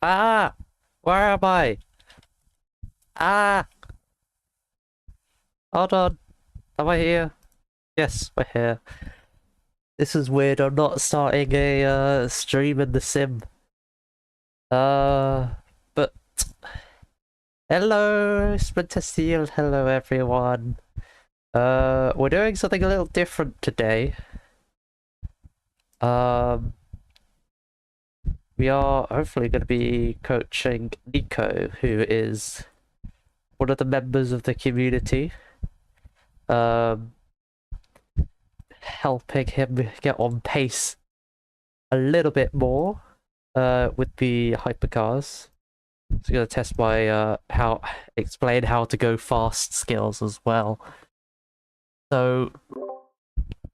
Ah! Where am I? Ah! Hold on. Am I here? Yes, we're here. This is weird. I'm not starting a stream in the sim. But hello, Splinter Steel. Hello, everyone. We're doing something a little different today. We are hopefully going to be coaching Nico, who is one of the members of the community. Helping him get on pace a little bit more with the hypercars. So I'm gonna test my explain how to go fast skills as well. So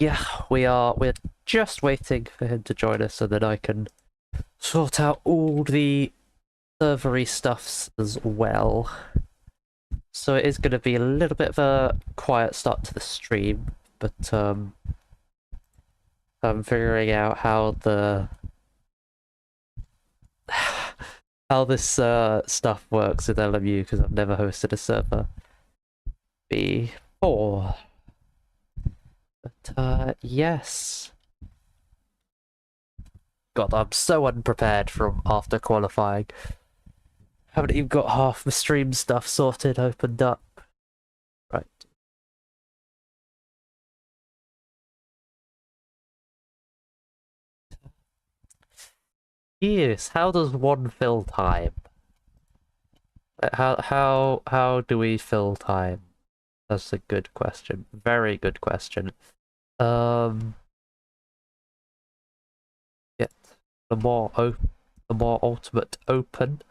yeah, we're just waiting for him to join us so that I can sort out all the servery stuffs as well. So it is going to be a little bit of a quiet start to the stream, but I'm figuring out how how this stuff works with LMU because I've never hosted a server before. But yes. God, I'm so unprepared from after qualifying. Haven't even got half the stream stuff sorted, opened up. Right. Yes, how does one fill time? How do we fill time? That's a good question. Very good question. Um, Get the more ultimate open.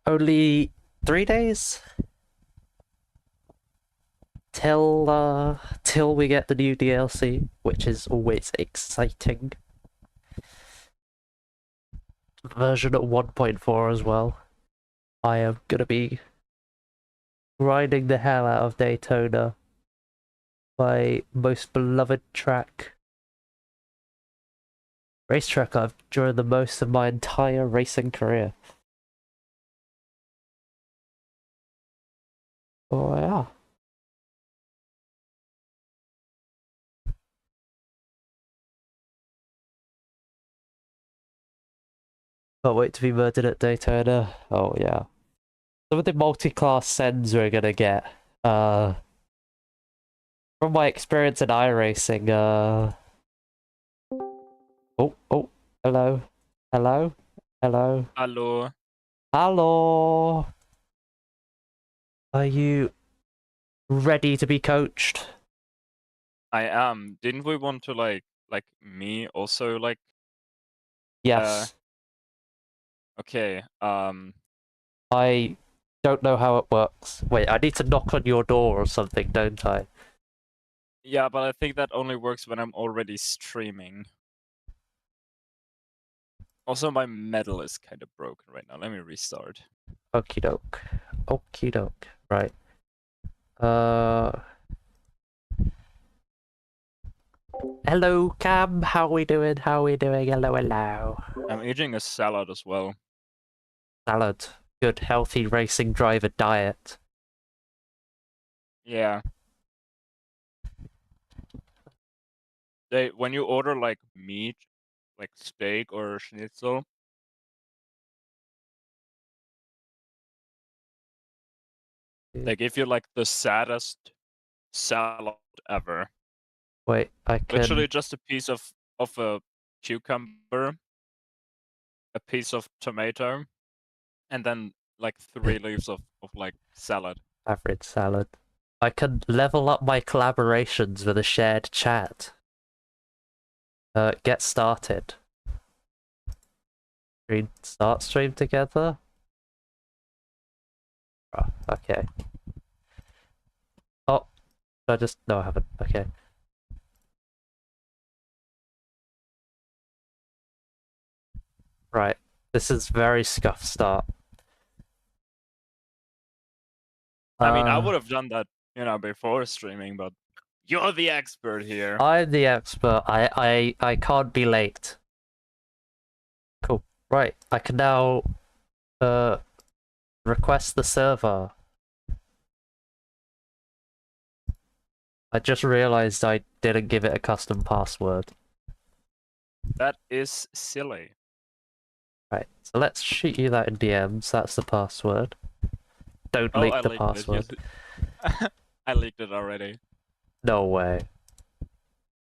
Only 3 days till we get the new DLC, which is always exciting. Version 1.4 as well. I am gonna be grinding the hell out of Daytona, my most beloved track. Racetrack I've driven the most of my entire racing career. Oh yeah. Can't wait to be murdered at Daytona. Oh yeah. Some of the multi-class sends we're gonna get. From my experience in iRacing, oh, hello. Hello? Hello? Hello. Hello? Are you ready to be coached? I am. Didn't we want to like me also like Yes. okay, I don't know how it works. Wait, I need to knock on your door or something, don't I? yeah, but I think that only works when I'm already streaming. Also, my medal is kind of broken right now. Let me restart. Okie doke. Okie doke. Right. Uh. Hello, Cam. How we doing? How we doing? Hello, hello. I'm eating a salad as well. Salad. Good, healthy racing driver diet. Yeah. When you order like meat, like steak or schnitzel, they give you like the saddest salad ever. Wait, I can. Literally just a piece of a cucumber, a piece of tomato, and then like 3 leaves of like salad. Average salad. I can level up my collaborations with a shared chat. Get started. Start stream together? Oh, okay. Oh, I just... No, I haven't. Okay. Right. This is very scuffed start. I mean, I would have done that, before streaming, but you're the expert here. I'm the expert. I can't be late. Cool. Right. I can now request the server. I just realized I didn't give it a custom password. That is silly. Right. So let's shoot you that in DMs. That's the password. Don't leak the password. I leaked it already. No way. No, I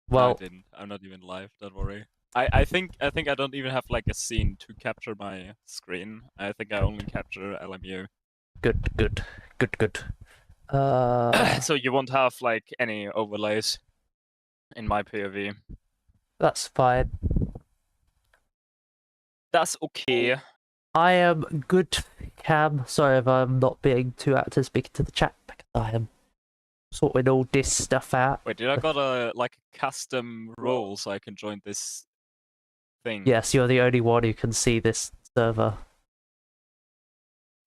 Well, didn't. I'm not even live. Don't worry. I think I don't even have like a scene to capture my screen. I think I only capture LMU. good. So you won't have like any overlays in my POV. That's fine. That's okay. I am good, Cam. Sorry if I'm not being too active speaking to the chat because I am sorting all this stuff out. Wait, did I got a like custom role so I can join this thing? Yes, you're the only one who can see this server.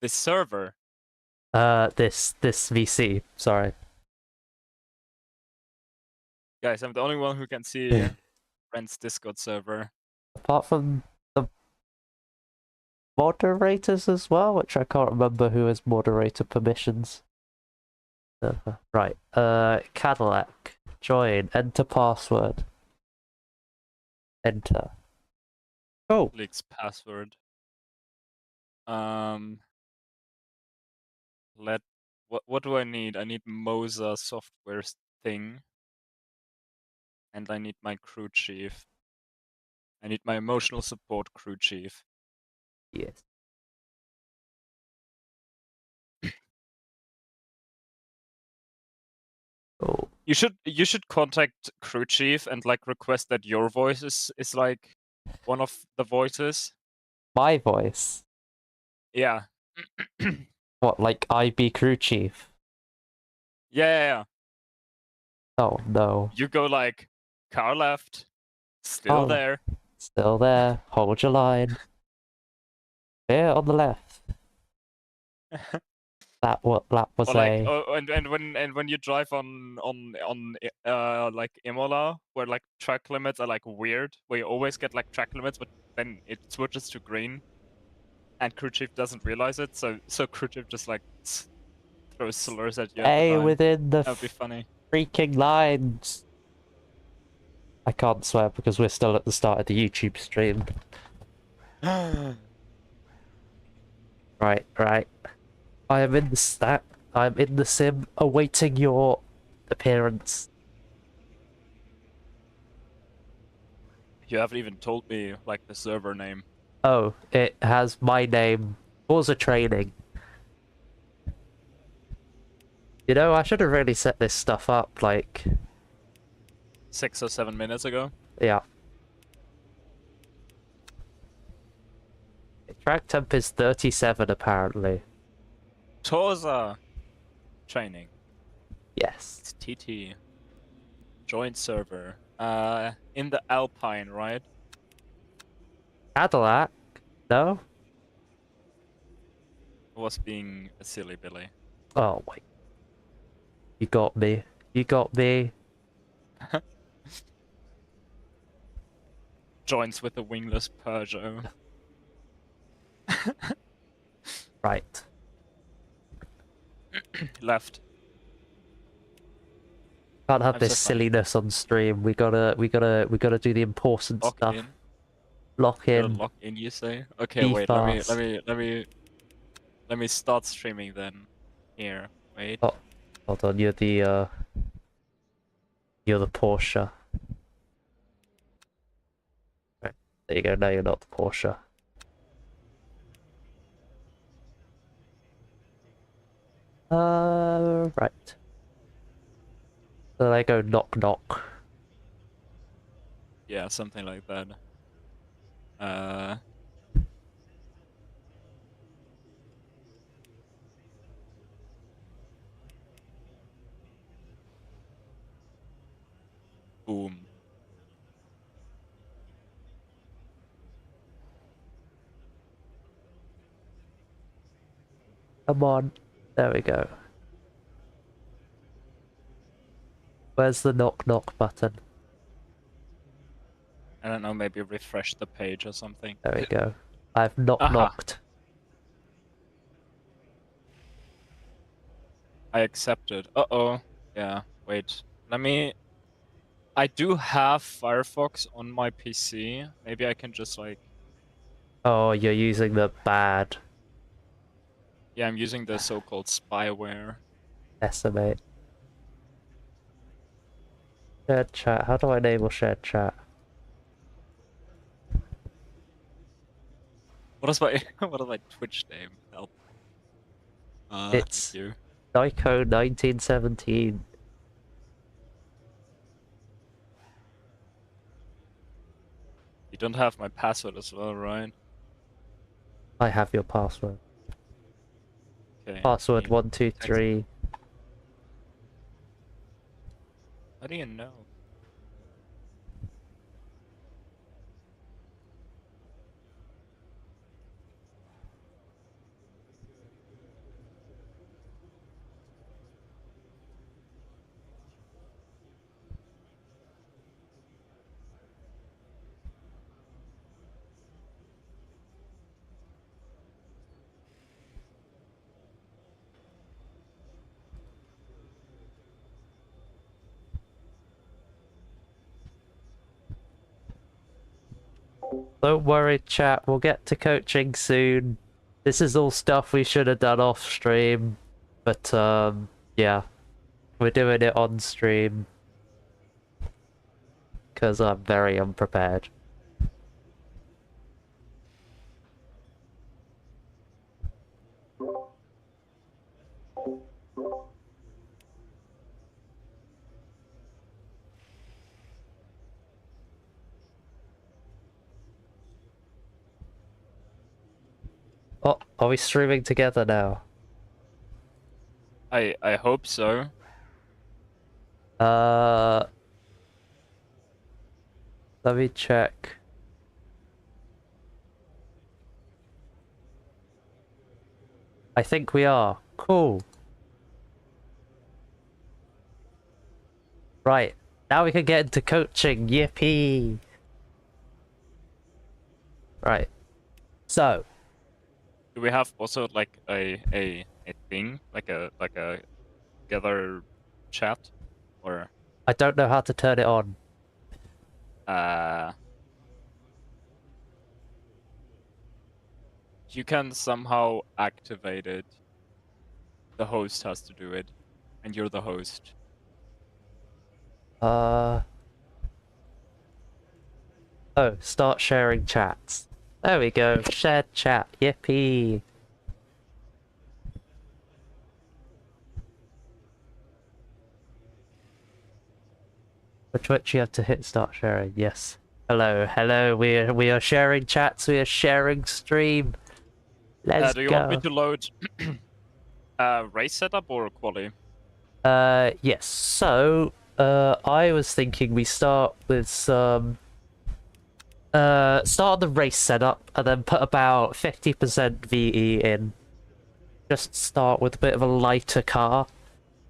This server? This VC. Sorry. Guys, I'm the only one who can see Brent's Discord server. Apart from the moderators as well, which I can't remember who has moderator permissions. Right. Cadillac. Join. Enter password. Enter. Oh. Leaks password. What do I need? I need Moza software thing. And I need my crew chief. I need my emotional support crew chief. Yes. Oh, You should contact crew chief and like request that your voice is like one of the voices. my voice. Yeah. What, like I be crew chief? Yeah. Oh no. You go like car left, still Oh, there. still there. Hold your line. Here on the left. That was Or like, a. and when you drive on like Imola, where like track limits are like weird, where you always get like track limits, but then it switches to green, and crew chief doesn't realize it, so crew chief just like throws slurs at you at the Stay time. within the That would be funny. freaking lines. I can't swear because we're still at the start of the YouTube stream. Right. I am in the stack. I'm in the sim, awaiting your appearance. You haven't even told me like the server name. Oh, it has my name. Forza Training. You know, I should have really set this stuff up, like... 6 or 7 minutes ago. Yeah. Track temp is 37, apparently. Torza training. Yes. It's TT. Join server. In the Alpine, right? Cadillac? No? Was being a silly Billy. Oh, wait. You got me. You got me. Joins with the wingless Peugeot. Right. Left. Can't have I'm this so funny. silliness on stream. We gotta do the important Lock stuff. in. Lock Gotta in. lock in, you say? Okay, Be wait. fast. Let me start streaming then. Here, wait. Oh, hold on. You're the Porsche. Right. There you go. Now you're not the Porsche. Right. So they go knock knock. Yeah, something like that. Uh. Boom. Come on. There we go. Where's the knock knock button? I don't know, maybe refresh the page or something. There we go. I've knock Aha. knocked. I accepted. Uh-oh. Yeah, wait. Let me... I do have Firefox on my PC. Maybe I can just like... Oh, you're using the bad Yeah, I'm using the so-called spyware. estimate. Shared chat. How do I enable shared chat? What is my what is my Twitch name? Help. It's Thank you. Nyko 1917. You don't have my password as well, right? I have your password. Okay. Password Team. 123. How do you know? Don't worry, chat. We'll get to coaching soon. This is all stuff we should have done off stream, but yeah, we're doing it on stream because I'm very unprepared. Oh, are we streaming together now? I hope so. Let me check. I think we are. Cool. Right. Now we can get into coaching. Yippee! Right. So, Do we have also like a thing like a gather chat or I don't know how to turn it on. uh you can somehow activate it. The host has to do it, and you're the host. Oh, start sharing chats. There we go. Shared chat. Yippee! Which you have to hit start sharing. Yes. Hello, hello. We are sharing chats. We are sharing stream. Let's Do you want me go. to load race setup or quali? Yes. So, I was thinking we start with some. Start the race setup and then put about 50% VE in. Just start with a bit of a lighter car.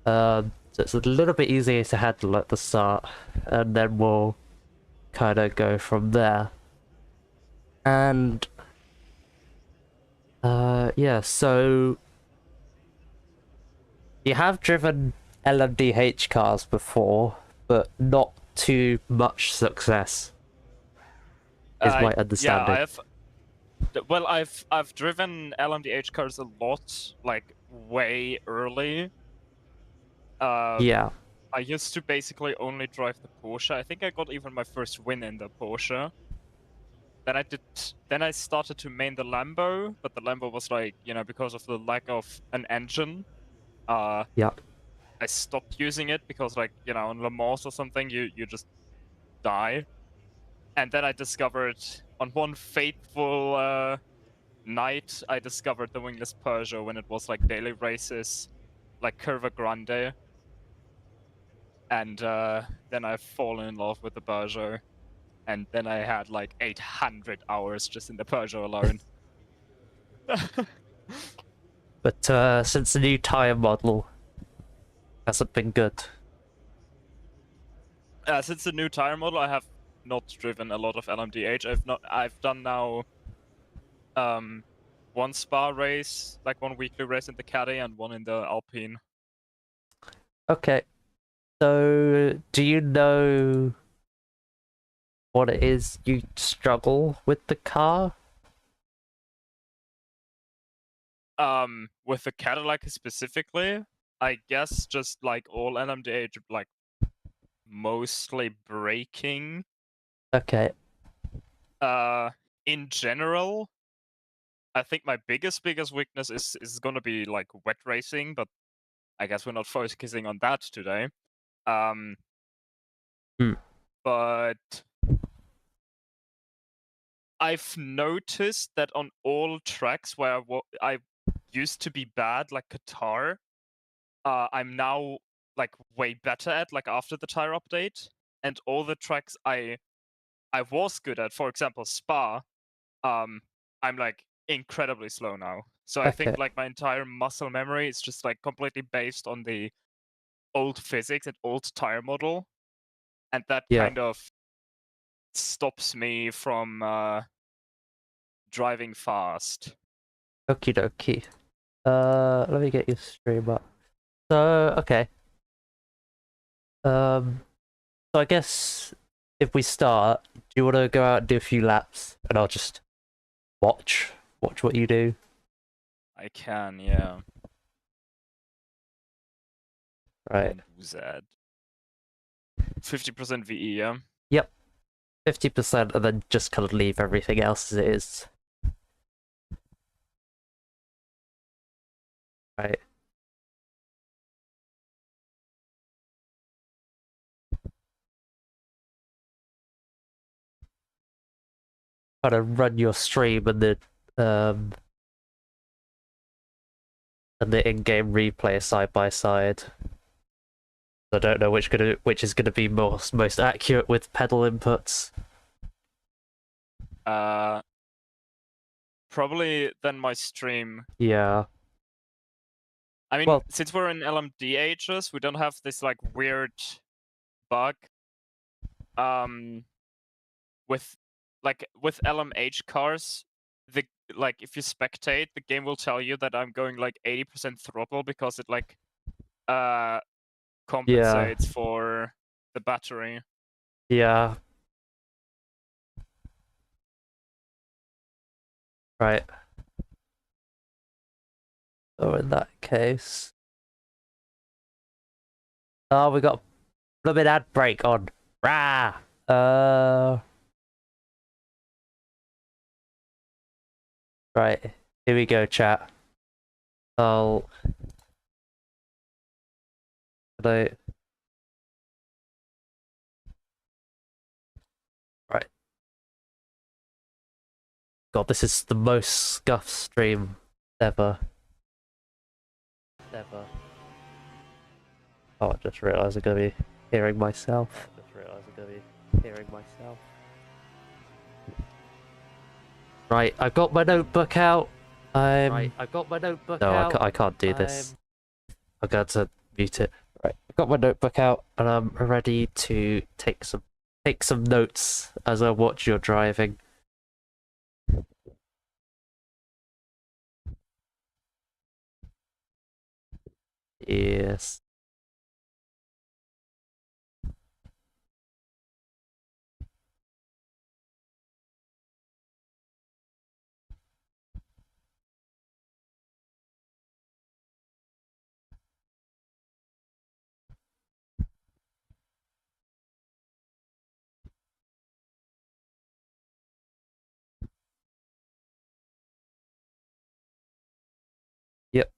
So it's a little bit easier to handle at the start, and then we'll kind of go from there. And yeah, so you have driven LMDH cars before, but not too much success, is my Yeah, understanding. well, I've driven LMDH cars a lot, like way early. Yeah, I used to basically only drive the Porsche. I think I got even my first win in the Porsche. Then I started to main the Lambo, but the Lambo was like, because of the lack of an engine, uh, yeah. I stopped using it because like, on Le Mans or something, you just die. And then I discovered on one fateful night, I discovered the wingless Peugeot when it was like daily races, like Curva Grande. And then I fallen in love with the Peugeot. And then I had like 800 hours just in the Peugeot alone. But since the new tire model hasn't been good. Since the new tire model, I have not driven a lot of LMDH. I've done now one spa race, like one weekly race in the Caddy and one in the Alpine. Okay, so do you know what it is you struggle with the car? With the Cadillac specifically, I guess just like all LMDH, like mostly braking. Okay, In general, I think my biggest weakness is gonna be like wet racing, but I guess we're not focusing on that today. Um, Hmm. but I've noticed that on all tracks where I used to be bad, like Qatar, I'm now like way better at, like after the tire update, and all the tracks I was good at, for example Spa, I'm like incredibly slow now. So I okay, think like my entire muscle memory is just like completely based on the old physics and old tire model, and that yeah. kind of stops me from driving fast. Okie dokie. Let me get your stream up. So, okay. So I guess if we start, do you want to go out and do a few laps, and I'll just watch what you do? I can, yeah. Right. And who's that? 50% VE, yeah? Yep. 50%, and then just kind of leave everything else as it is. Right. kind of run your stream and the in-game replay side by side. I don't know which is gonna be most accurate with pedal inputs. Probably then my stream. Yeah. I mean, Well, since we're in LMD ages, we don't have this like weird bug. With LMH cars, if you spectate, the game will tell you that I'm going like 80% throttle because it like compensates for the battery. Yeah. Right. So in that case, oh, we got a little bit ad break on. Rah. Right. Here we go, chat. Right. God, this is the most scuffed stream ever. Oh, I just realised I'm gonna be hearing myself. Right, I've got my notebook out. No, I can't do this. I'm going to mute it. Right, I've got my notebook out and I'm ready to take some notes as I watch your driving. Yes. Yep.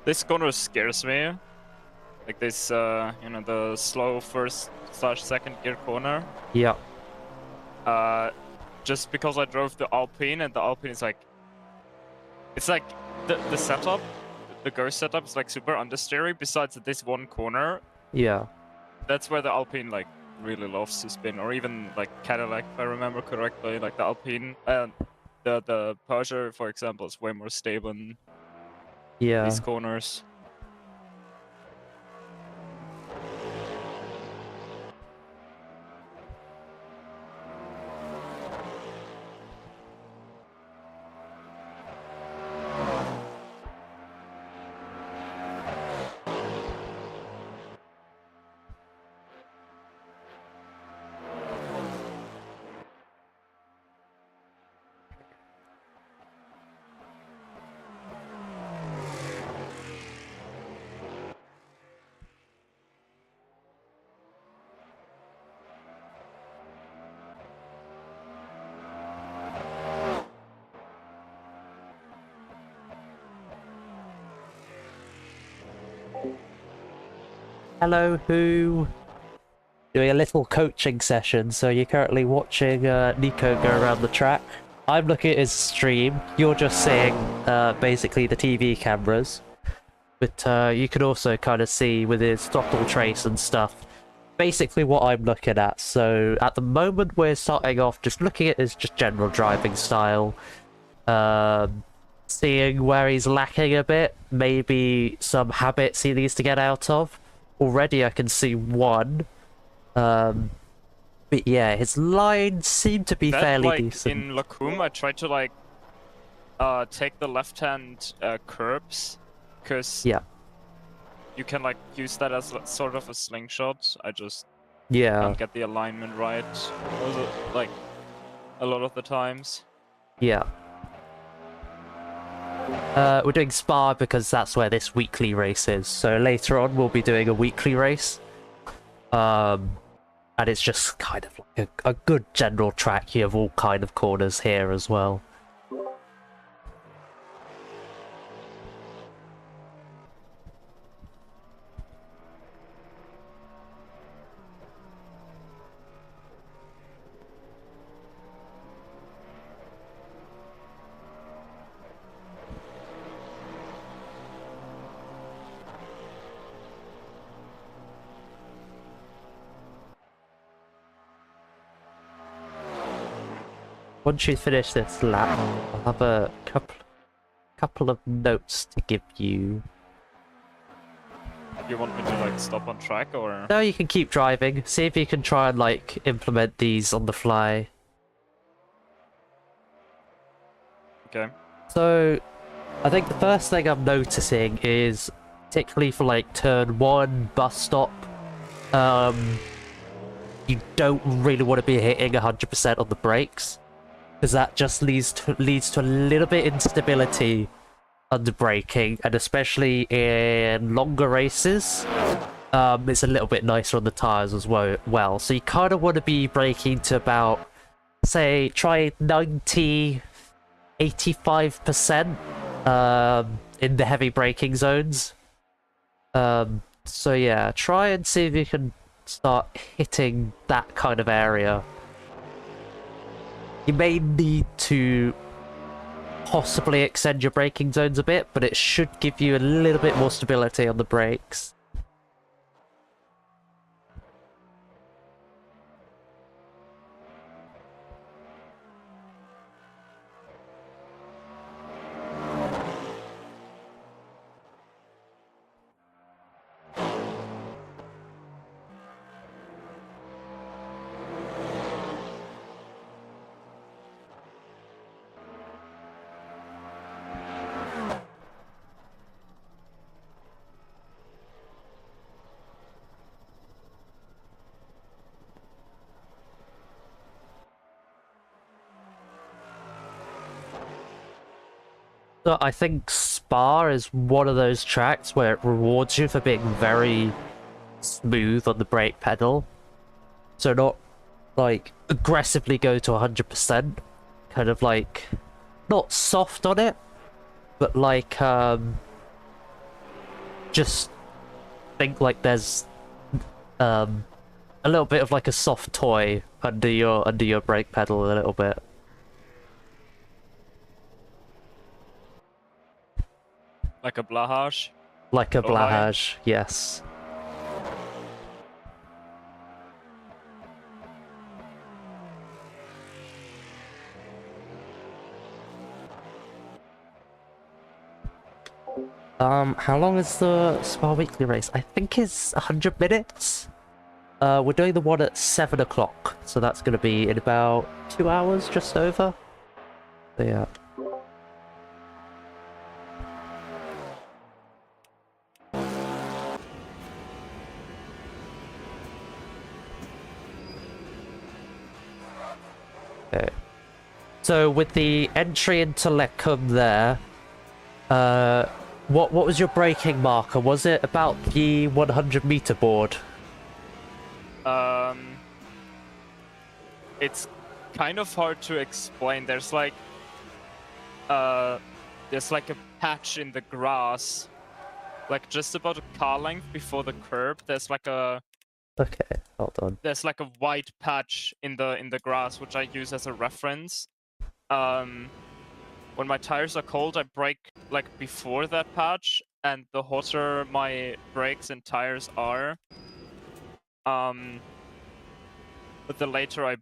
This corner scares me. Like this, the slow first/second gear corner. Yeah. Just because I drove the Alpine, and the Alpine is like, it's like the setup, the Ghost setup is like super understeery. Besides this one corner. Yeah. That's where the Alpine like really loves to spin, or even like Cadillac, if I remember correctly. Like the Alpine and the Peugeot, for example, is way more stable in these corners. Hello, who? Doing a little coaching session. So you're currently watching Nico go around the track. I'm looking at his stream. You're just seeing basically the TV cameras. But you can also kind of see with his throttle trace and stuff basically what I'm looking at. So at the moment we're starting off just looking at his just general driving style, seeing where he's lacking a bit, maybe some habits he needs to get out of. Already I can see one. But yeah, his lines seem to be That, fairly like, decent. in Lacombe, I tried to, like, take the left-hand curbs, because Yeah. you can, like, use that as sort of a slingshot. I just Yeah. can't get the alignment right, like, a lot of the times. Yeah. We're doing Spa because that's where this weekly race is. So later on we'll be doing a weekly race. And it's just kind of like a good general track. You have all kind of corners here as well. Once you finish this lap, I'll have a couple of notes to give you. You want me to, like, stop on track, or...? No, you can keep driving. See if you can try and, like, implement these on the fly. Okay. So, I think the first thing I'm noticing is, particularly for, like, turn 1, bus stop, you don't really want to be hitting 100% on the brakes, because that just leads to a little bit instability under braking, and especially in longer races, it's a little bit nicer on the tires as well. So you kind of want to be braking to about, say, try 90, 85% in the heavy braking zones. So yeah, try and see if you can start hitting that kind of area. You may need to possibly extend your braking zones a bit, but it should give you a little bit more stability on the brakes. So I think Spa is one of those tracks where it rewards you for being very smooth on the brake pedal. So not, like, aggressively go to 100%. Kind of, like, not soft on it, but, like, just think like there's, a little bit of, like, a soft toy under your brake pedal a little bit. Like a Blahage? Like a Oh, hi. Blahage, yes. How long is the Spa Weekly race? I think it's 100 minutes. We're doing the one at 7 o'clock, so that's going to be in about 2 hours, just over. So yeah. Okay. So with the entry into Lecum there, what was your braking marker? Was it about the 100-meter board? It's kind of hard to explain. There's like a patch in the grass, like just about a car length before the curb. There's like a Okay, hold on. there's like a white patch in the grass, which I use as a reference. When my tires are cold, I brake like before that patch, and the hotter my brakes and tires are, But the later I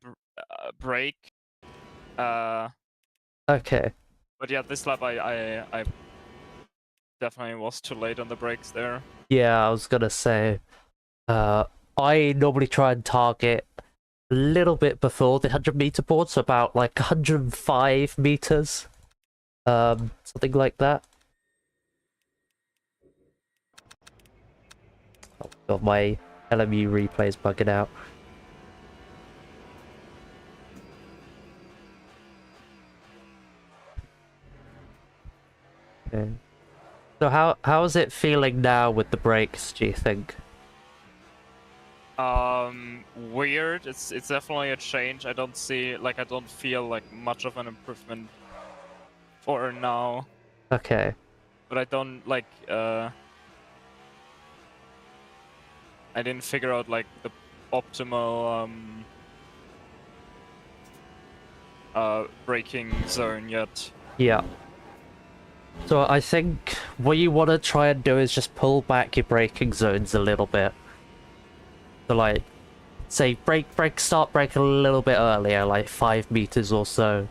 brake, Okay. but yeah, this lap I definitely was too late on the brakes there. Yeah, I was gonna say, I normally try and target a little bit before the 100-meter board, so about like 105 meters, something like that. Oh god, my LMU replay is bugging out. Okay. So how is it feeling now with the brakes, do you think? Weird. It's definitely a change. I don't feel like much of an improvement for now. Okay. But I don't like I didn't figure out like the optimal braking zone yet. Yeah. So I think what you want to try and do is just pull back your braking zones a little bit. So like, say start braking a little bit earlier, like 5 meters or so.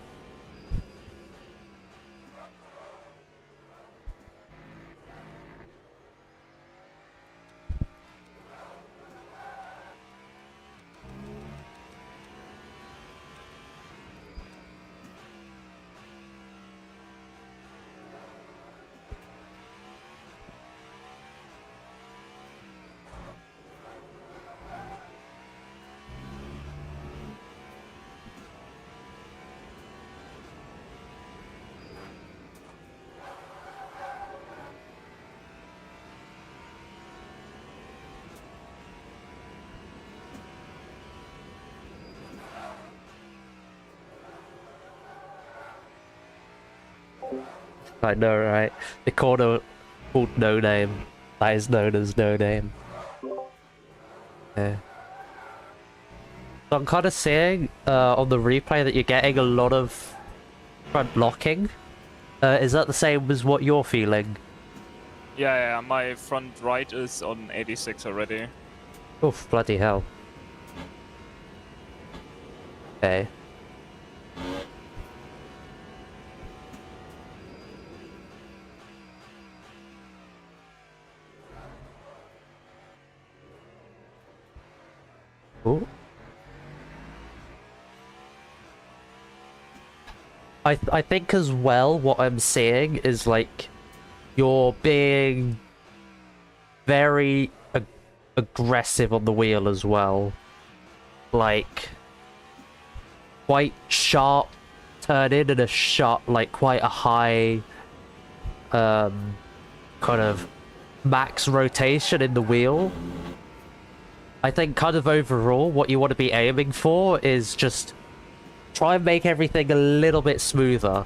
I know, right? The corner called No Name. That is known as No Name. Yeah. So I'm kind of seeing on the replay that you're getting a lot of front locking. Is that the same as what you're feeling? Yeah, my front right is on 86 already. Oof, bloody hell. Okay. Ooh. I think as well what I'm seeing is like you're being very aggressive on the wheel as well. Like quite sharp turn in and a sharp, like quite a high kind of max rotation in the wheel. I think kind of overall what you want to be aiming for is just try and make everything a little bit smoother.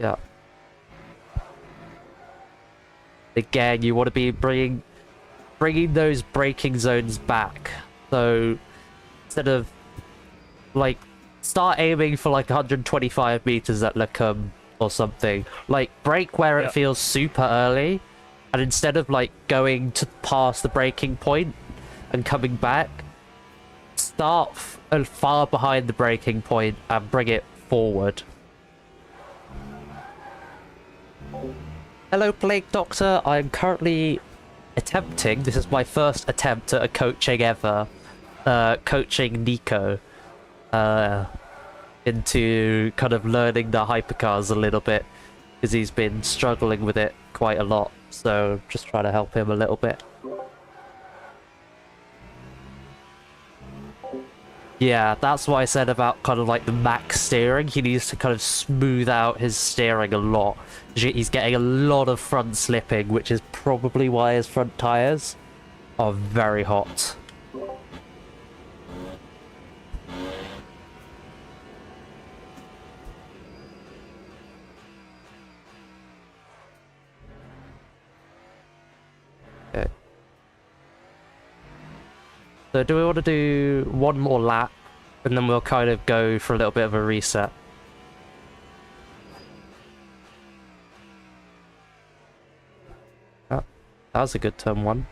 Yeah. Again, you want to be bringing those braking zones back. So instead of like start aiming for like 125 meters at Lacum or something. Like brake where it feels super early, and instead of like going to past the braking point and coming back, start far behind the braking point and bring it forward. Hello, Plague Doctor. I'm currently attempting, this is my first attempt at a coaching ever, coaching Nico into kind of learning the hypercars a little bit, because he's been struggling with it quite a lot, so just trying to help him a little bit. Yeah, that's what I said about kind of like the max steering. He needs to kind of smooth out his steering a lot. He's getting a lot of front slipping, which is probably why his front tires are very hot. Okay. So do we want to do one more lap, and then we'll kind of go for a little bit of a reset? That was a good turn one.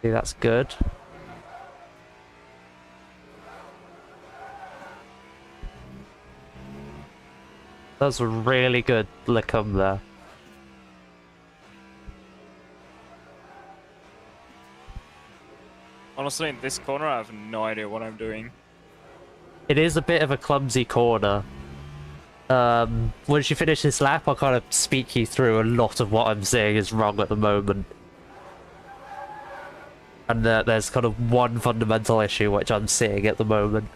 See, that's good. That was a really good lickum there. Honestly, in this corner, I have no idea what I'm doing. It is a bit of a clumsy corner. Once you finish this lap, I'll kind of speak you through a lot of what I'm seeing is wrong at the moment. And there's kind of one fundamental issue which I'm seeing at the moment.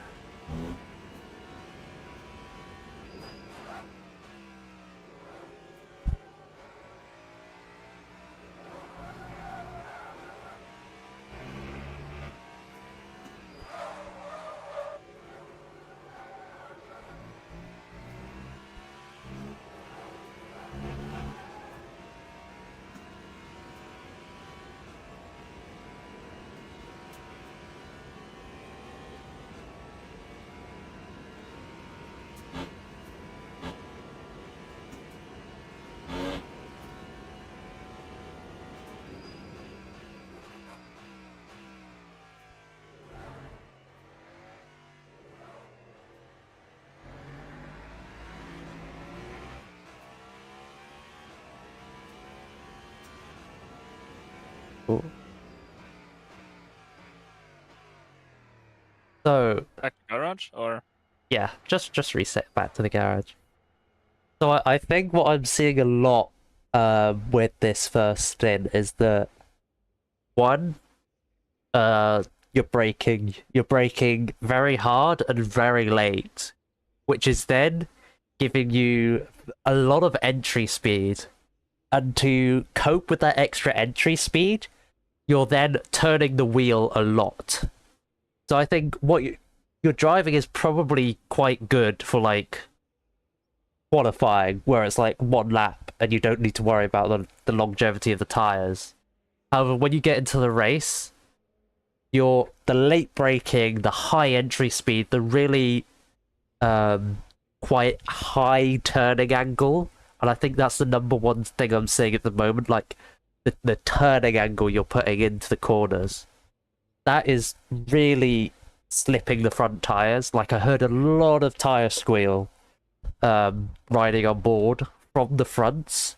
Cool. So Back to garage, or? yeah, just reset back to the garage. So I think what I'm seeing a lot with this first stint is that one, you're braking very hard and very late, which is then giving you a lot of entry speed. And to cope with that extra entry speed, you're then turning the wheel a lot. So I think what your driving is probably quite good for like qualifying, where it's like one lap and you don't need to worry about the longevity of the tires. However, when you get into the race, the late braking, the high entry speed, the really quite high turning angle, and I think that's the number one thing I'm seeing at the moment, like the turning angle you're putting into the corners. That is really slipping the front tires. Like I heard a lot of tire squeal riding on board from the fronts,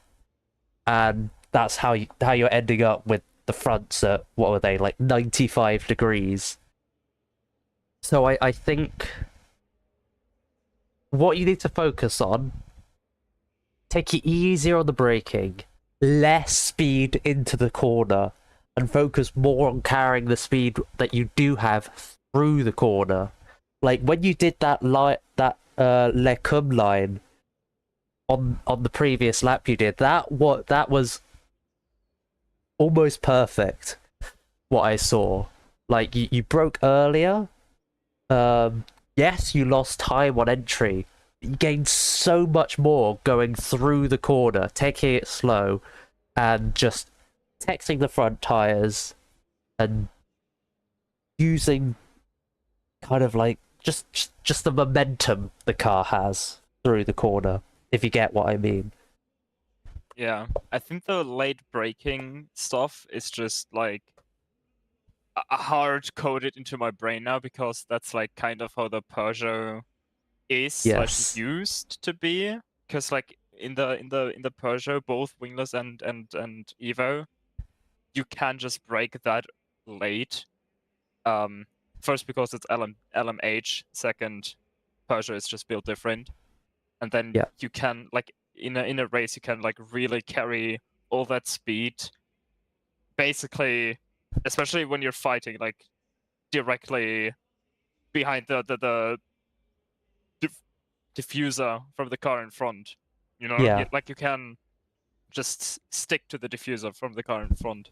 and that's how you're ending up with the fronts at, what were they, like 95 degrees. So I think what you need to focus on, take it easier on the braking, less speed into the corner, and focus more on carrying the speed that you do have through the corner. Like when you did that Lecum line on the previous lap you did, that was almost perfect what I saw. Like you broke earlier. Yes, you lost time on entry. You gained so much more going through the corner, taking it slow, and just texting the front tires and using kind of like just the momentum the car has through the corner, if you get what I mean. Yeah, I think the late braking stuff is just like hard coded into my brain now, because that's like kind of how the Peugeot is Yes. used to be. Because like in the Peugeot, both wingless and Evo, you can just brake that late. First because it's LMH. Second, Peugeot is just built different. And then Yeah. you can like in a race you can like really carry all that speed. Basically, especially when you're fighting like directly behind the diffuser from the car in front. You know, Yeah. like you can just stick to the diffuser from the car in front.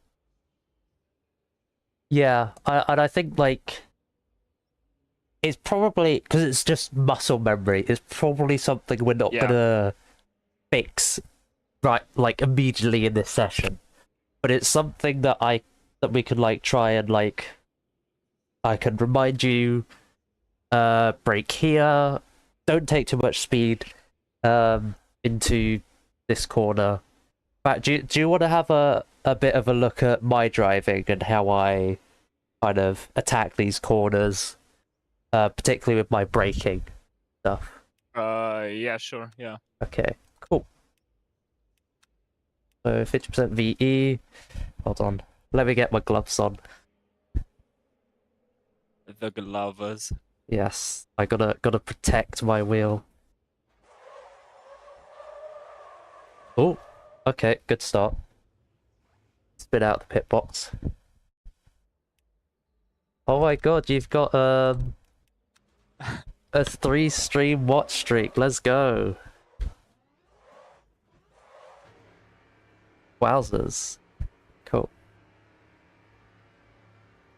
Yeah, and I think like it's probably because it's just muscle memory. It's probably something we're not Yeah. gonna fix right like immediately in this session, but it's something that we could like try and like I can remind you, brake here, don't take too much speed, into this corner. In fact, do you want to have a bit of a look at my driving and how I kind of attack these corners, particularly with my braking stuff? Yeah, sure, yeah. Okay, cool. So 50% VE. Hold on. Let me get my gloves on. The Glovers. Yes, I gotta protect my wheel. Oh, okay, good start. Spit out the pit box. Oh my god, you've got a 3-stream watch streak. Let's go. Wowzers. Cool.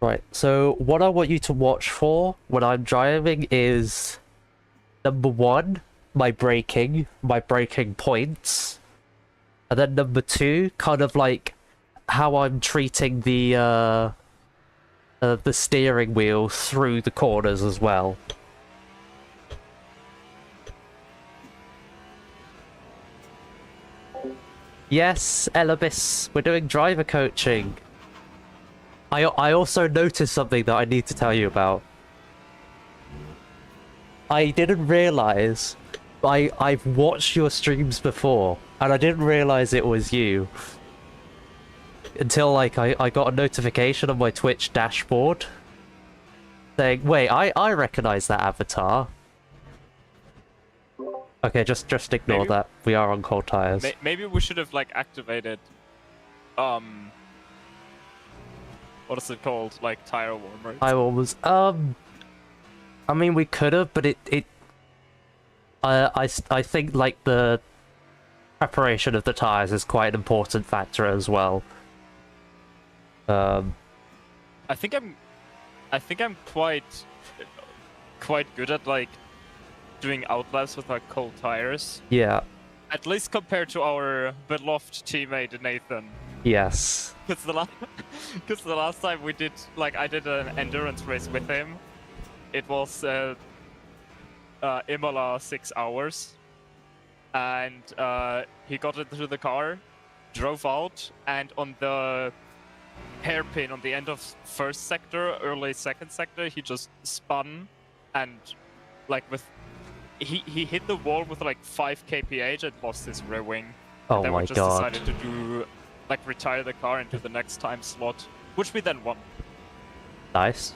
Right, so what I want you to watch for when I'm driving is number 1, my braking points. And then number 2, kind of like how I'm treating the steering wheel through the corners as well. Yes, Elabis, we're doing driver coaching. I also noticed something that I need to tell you about. I didn't realize I've watched your streams before, and I didn't realize it was you. Until like I got a notification on my Twitch dashboard saying, wait, I recognize that avatar. Okay, just ignore that. We are on cold tires. Maybe we should have like activated what is it called? Like tire warmers. Tire warmers. I mean we could have, but I think like the preparation of the tires is quite an important factor as well. I think I'm quite good at like doing outlaps with our cold tires. Yeah. At least compared to our beloved teammate Nathan. Yes. Because the last time we did, like, I did an endurance race with him. It was Imola 6 hours, and he got into the car, drove out, and on the hairpin on the end of first sector, early second sector, he just spun, and like he hit the wall with like 5 kph and lost his rear wing. Oh and then my we just god. decided to do like retire the car into the next time slot, which we then won. Nice.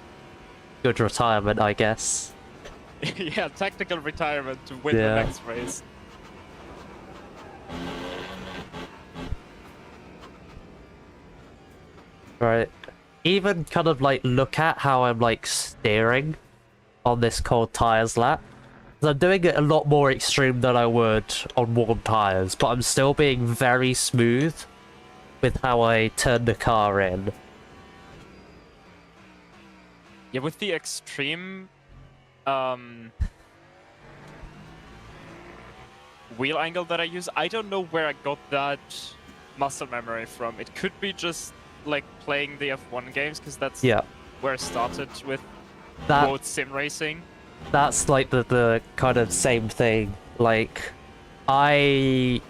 Good retirement, I guess. Yeah, tactical retirement to win Yeah. the next race. Right. Even kind of like look at how I'm like steering on this cold tires lap. 'Cause I'm doing it a lot more extreme than I would on warm tires, but I'm still being very smooth with how I turn the car in. Yeah, with the extreme wheel angle that I use, I don't know where I got that muscle memory from. It could be just like playing the F1 games, because that's where I started with both sim racing. That's like the kind of same thing. Like I've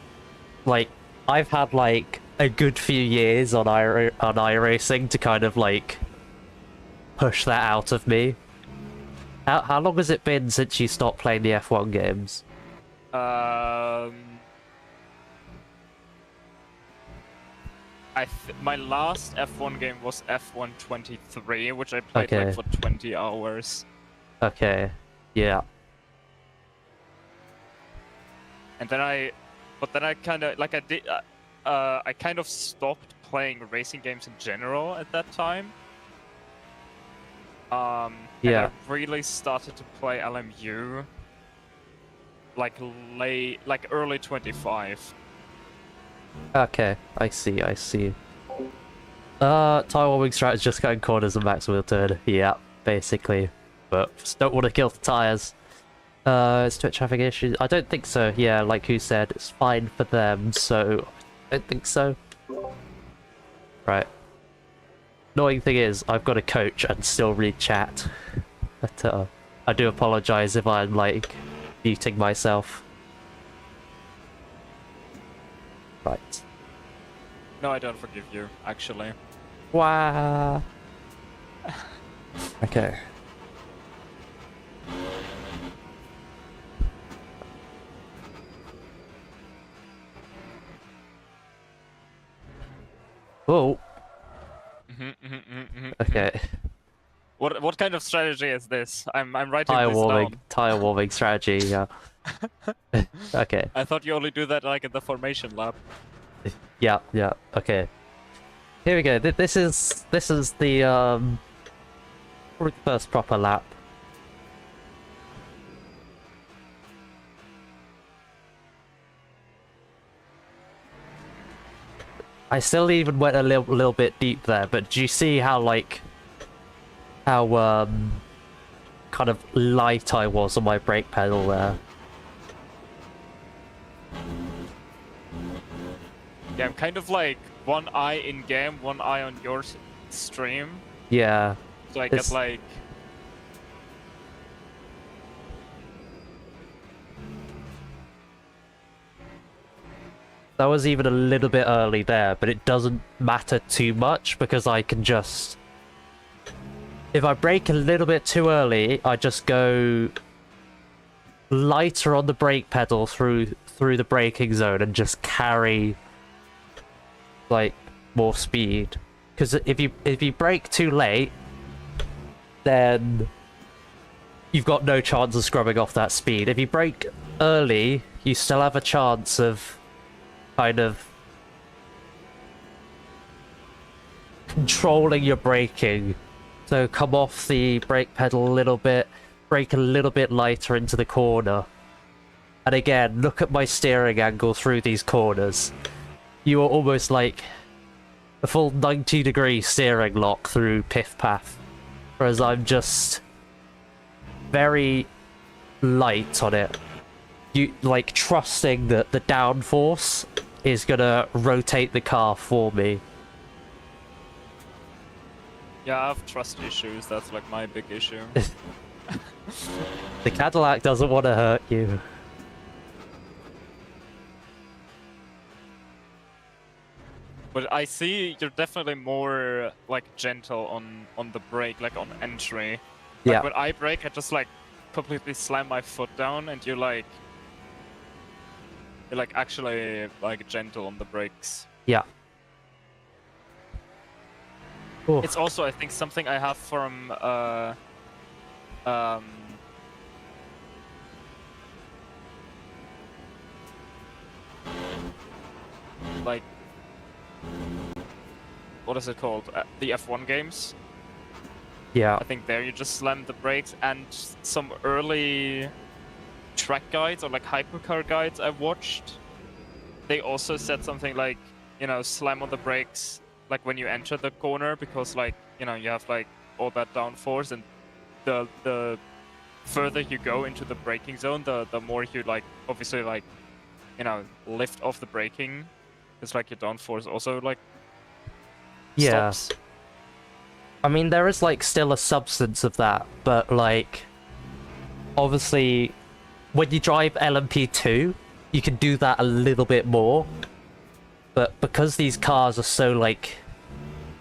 had like a good few years on iRacing to kind of like push that out of me. How long has it been since you stopped playing the F1 games? My last F1 game was F1 23, which I played like for 20 hours. Okay, yeah. And then I kind of like I kind of stopped playing racing games in general at that time. And I really started to play LMU like early 25. Okay, I see. Tire warming strat is just cutting corners and max wheel turn. Yeah, basically. But just don't want to kill the tires. It's Twitch having issues? I don't think so. Yeah, like you said, it's fine for them, so I don't think so. Right. Annoying thing is, I've got to coach and still read chat. But I do apologize if I'm like muting myself. Right. No, I don't forgive you, actually. Wow. Okay. Oh. Okay. What kind of strategy is this? I'm writing this down. Tire warming strategy. Yeah. Okay. I thought you only do that like in the formation lab. Yeah. Yeah. Okay. Here we go. This is the probably the first proper lap. I still even went a little bit deep there, but do you see how like how kind of light I was on my brake pedal there? Yeah, I'm kind of like one eye in game, one eye on your stream. Yeah. So I get like... That was even a little bit early there, but it doesn't matter too much because I can just... If I brake a little bit too early, I just go lighter on the brake pedal through the braking zone and just carry like more speed. Because if you brake too late, then you've got no chance of scrubbing off that speed. If you brake early, you still have a chance of kind of controlling your braking. So come off the brake pedal a little bit, brake a little bit lighter into the corner. And again, look at my steering angle through these corners. You are almost like a full 90-degree steering lock through Piff Path. Whereas I'm just very light on it. You like trusting that the downforce is gonna rotate the car for me. Yeah, I have trust issues, that's like my big issue. The Cadillac doesn't want to hurt you. But I see you're definitely more like gentle on the brake, like on entry. Like, Yeah. when I brake, I just like completely slam my foot down, and you're like actually like gentle on the brakes. Yeah. Ooh. It's also, I think, something I have from like, what is it called? The F1 games. Yeah. I think there you just slam the brakes, and some early track guides or like hypercar guides I watched, they also said something like, you know, slam on the brakes like when you enter the corner, because like, you know, you have like all that downforce, and the further you go into the braking zone, the more you like obviously like, you know, lift off the braking. It's like your downforce also like stops. I mean, there is like still a substance of that, but like obviously when you drive LMP2 you can do that a little bit more, but because these cars are so like,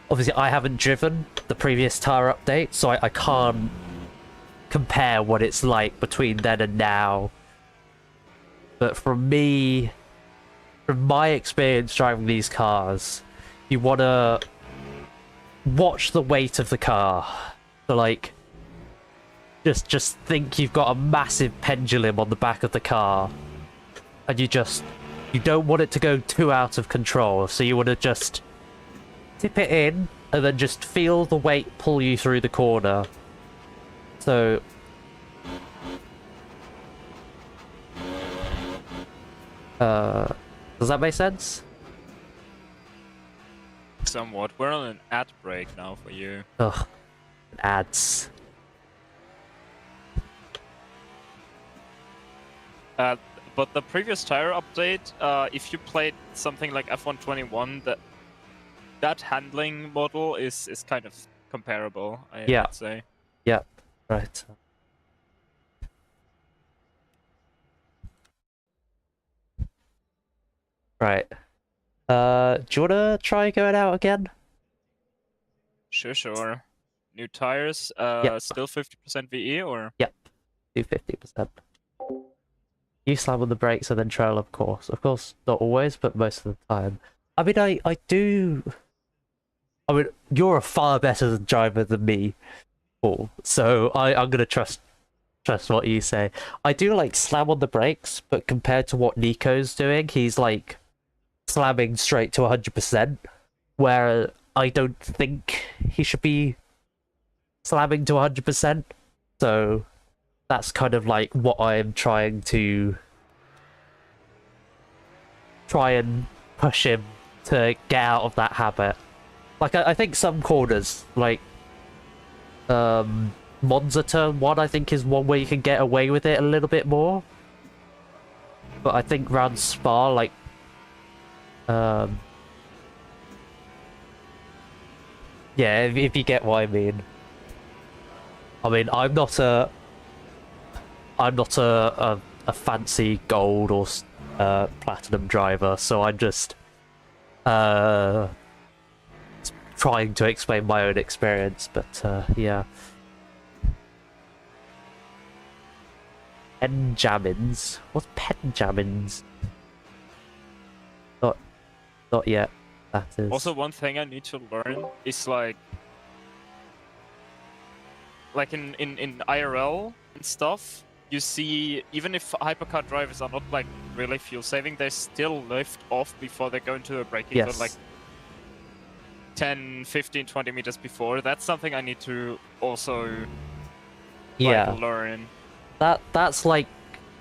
obviously I haven't driven the previous tire update, so I can't compare what it's like between then and now. But from me, from my experience driving these cars, you want to watch the weight of the car. So like, just think you've got a massive pendulum on the back of the car, and you don't want it to go too out of control, so you want to just tip it in and then just feel the weight pull you through the corner. So does that make sense? Somewhat. We're on an ad break now for you. Ugh, ads. But the previous tire update, if you played something like F121, that handling model is kind of comparable, I'd say. Yeah, right. Right. Do you wanna try going out again? Sure. New tires, still 50% VE, or? Yep. Do 50%. You slam on the brakes and then trail, of course. Of course, not always, but most of the time. I mean, I do... I mean, you're a far better driver than me, Paul. So I'm gonna trust what you say. I do like slam on the brakes, but compared to what Nico's doing, he's like slamming straight to 100%, where I don't think he should be slamming to 100%. So that's kind of like what I'm trying to push him to get out of that habit. Like I think some corners, like Monza turn 1, I think is one where you can get away with it a little bit more. But I think round Spa, like yeah, if you get what I mean. I mean, I'm not a fancy gold or platinum driver, so I'm just trying to explain my own experience. But yeah, Penjamins. What's Penjamins? Not yet. That is. Also, one thing I need to learn is like in IRL and stuff, you see, even if hypercar drivers are not like really fuel saving, they still lift off before they go into a braking zone, like 10, 15, 20 meters before. That's something I need to also learn. That's like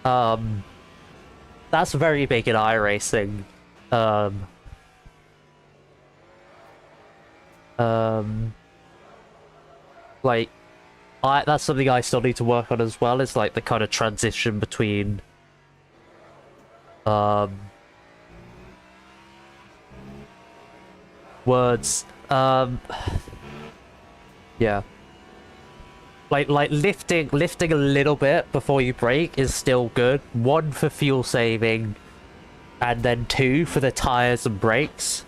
that's very big in iRacing. Like that's something I still need to work on as well. It's like the kind of transition between words. Yeah. Like lifting a little bit before you brake is still good. 1 for fuel saving, and then 2 for the tires and brakes.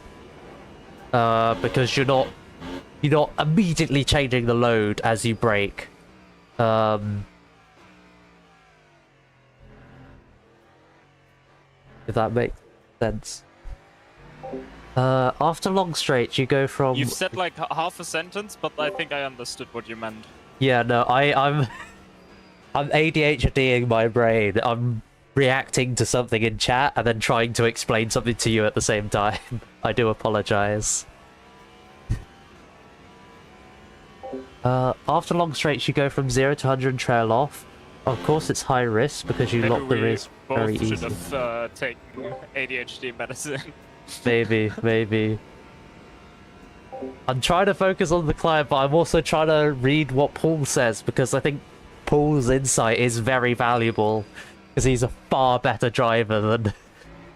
Because you're not immediately changing the load as you brake. If that makes sense. After long straights, you go from... You've said like half a sentence, but I think I understood what you meant. Yeah, no, I'm ADHDing my brain. I'm reacting to something in chat and then trying to explain something to you at the same time. I do apologize. After long straights, you go from 0 to 100 and trail off. Of course, it's high risk because you lock the risk very easily. Maybe we should have taken ADHD medicine. Maybe. I'm trying to focus on the client, but I'm also trying to read what Paul says, because I think Paul's insight is very valuable, because he's a far better driver than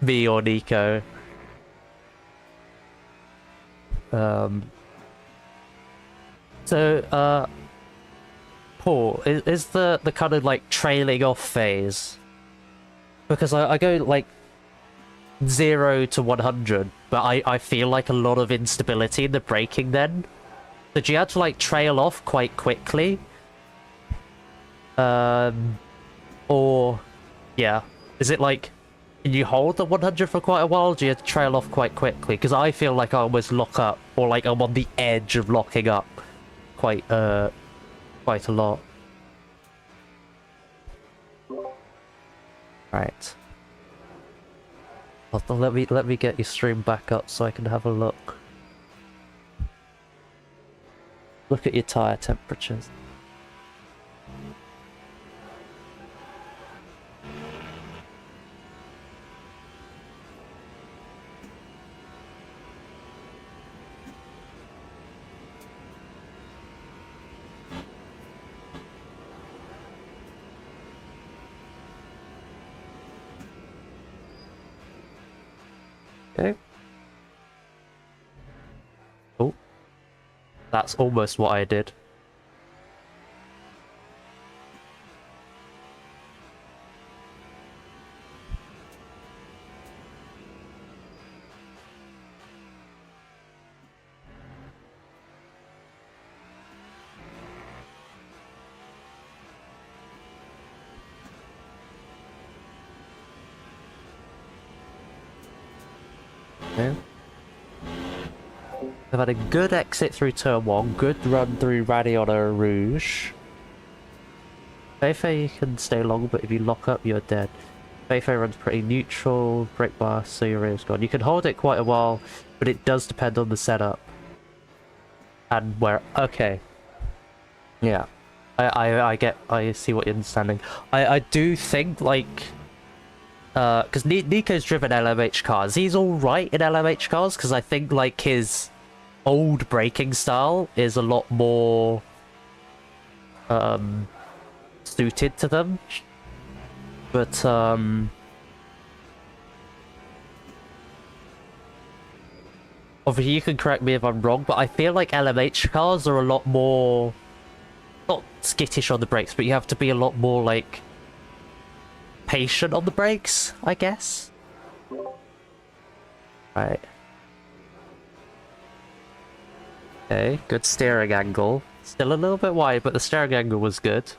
me or Nico. So, Paul, is the kind of like trailing off phase, because I go like 0 to 100, but I feel like a lot of instability in the braking then. So do you have to like trail off quite quickly? Or yeah, is it like, can you hold the 100 for quite a while, or do you have to trail off quite quickly? Because I feel like I almost lock up, or like I'm on the edge of locking up quite a lot. Right. Let me get your stream back up so I can have a look. Look at your tire temperatures. Okay. Oh. That's almost what I did. Okay. I've had a good exit through turn 1, good run through Radiona Rouge. Feifei can stay long, but if you lock up, you're dead. Feifei runs pretty neutral, brake bar, so your rear's gone. You can hold it quite a while, but it does depend on the setup. And where... Okay. Yeah. I see what you're understanding. I do think, like... because Nico's driven LMH cars. He's alright in LMH cars, because I think, like, his old braking style is a lot more... suited to them. But, obviously you can correct me if I'm wrong, but I feel like LMH cars are a lot more... Not skittish on the brakes, but you have to be a lot more, like... patient on the brakes, I guess. Right. Okay, good steering angle. Still a little bit wide, but the steering angle was good.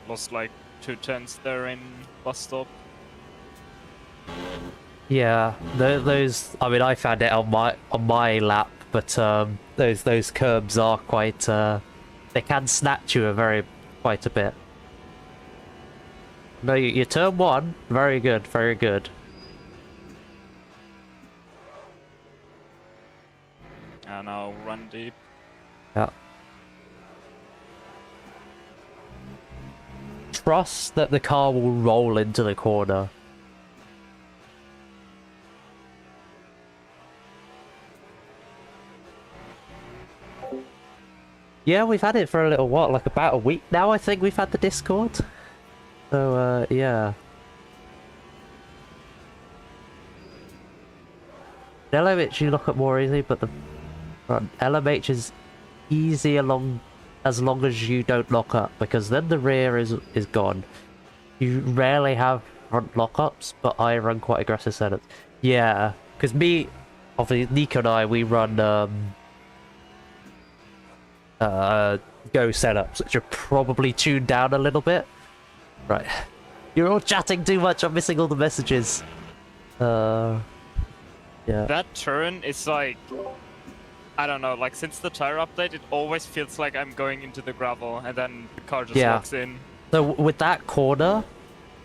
Lost like 2/10 there in bus stop. Yeah, those. I mean, I found it on my lap, but those curbs are quite. They can snatch you quite a bit. No, you turn 1, very good, very good. And now run deep. Yeah. Trust that the car will roll into the corner. Yeah, we've had it for a little while, like about a week now, I think we've had the Discord. So, yeah. LMH you look up more easily, but the LMH is easy as long as you don't lock up, because then the rear is gone. You rarely have front lockups, but I run quite aggressive setups. Yeah, because obviously Nico and I, we run go setups, which are probably tuned down a little bit. Right. You're all chatting too much, I'm missing all the messages. Yeah. That turn is like... I don't know, like since the tire update, it always feels like I'm going into the gravel and then the car just locks in. So with that corner,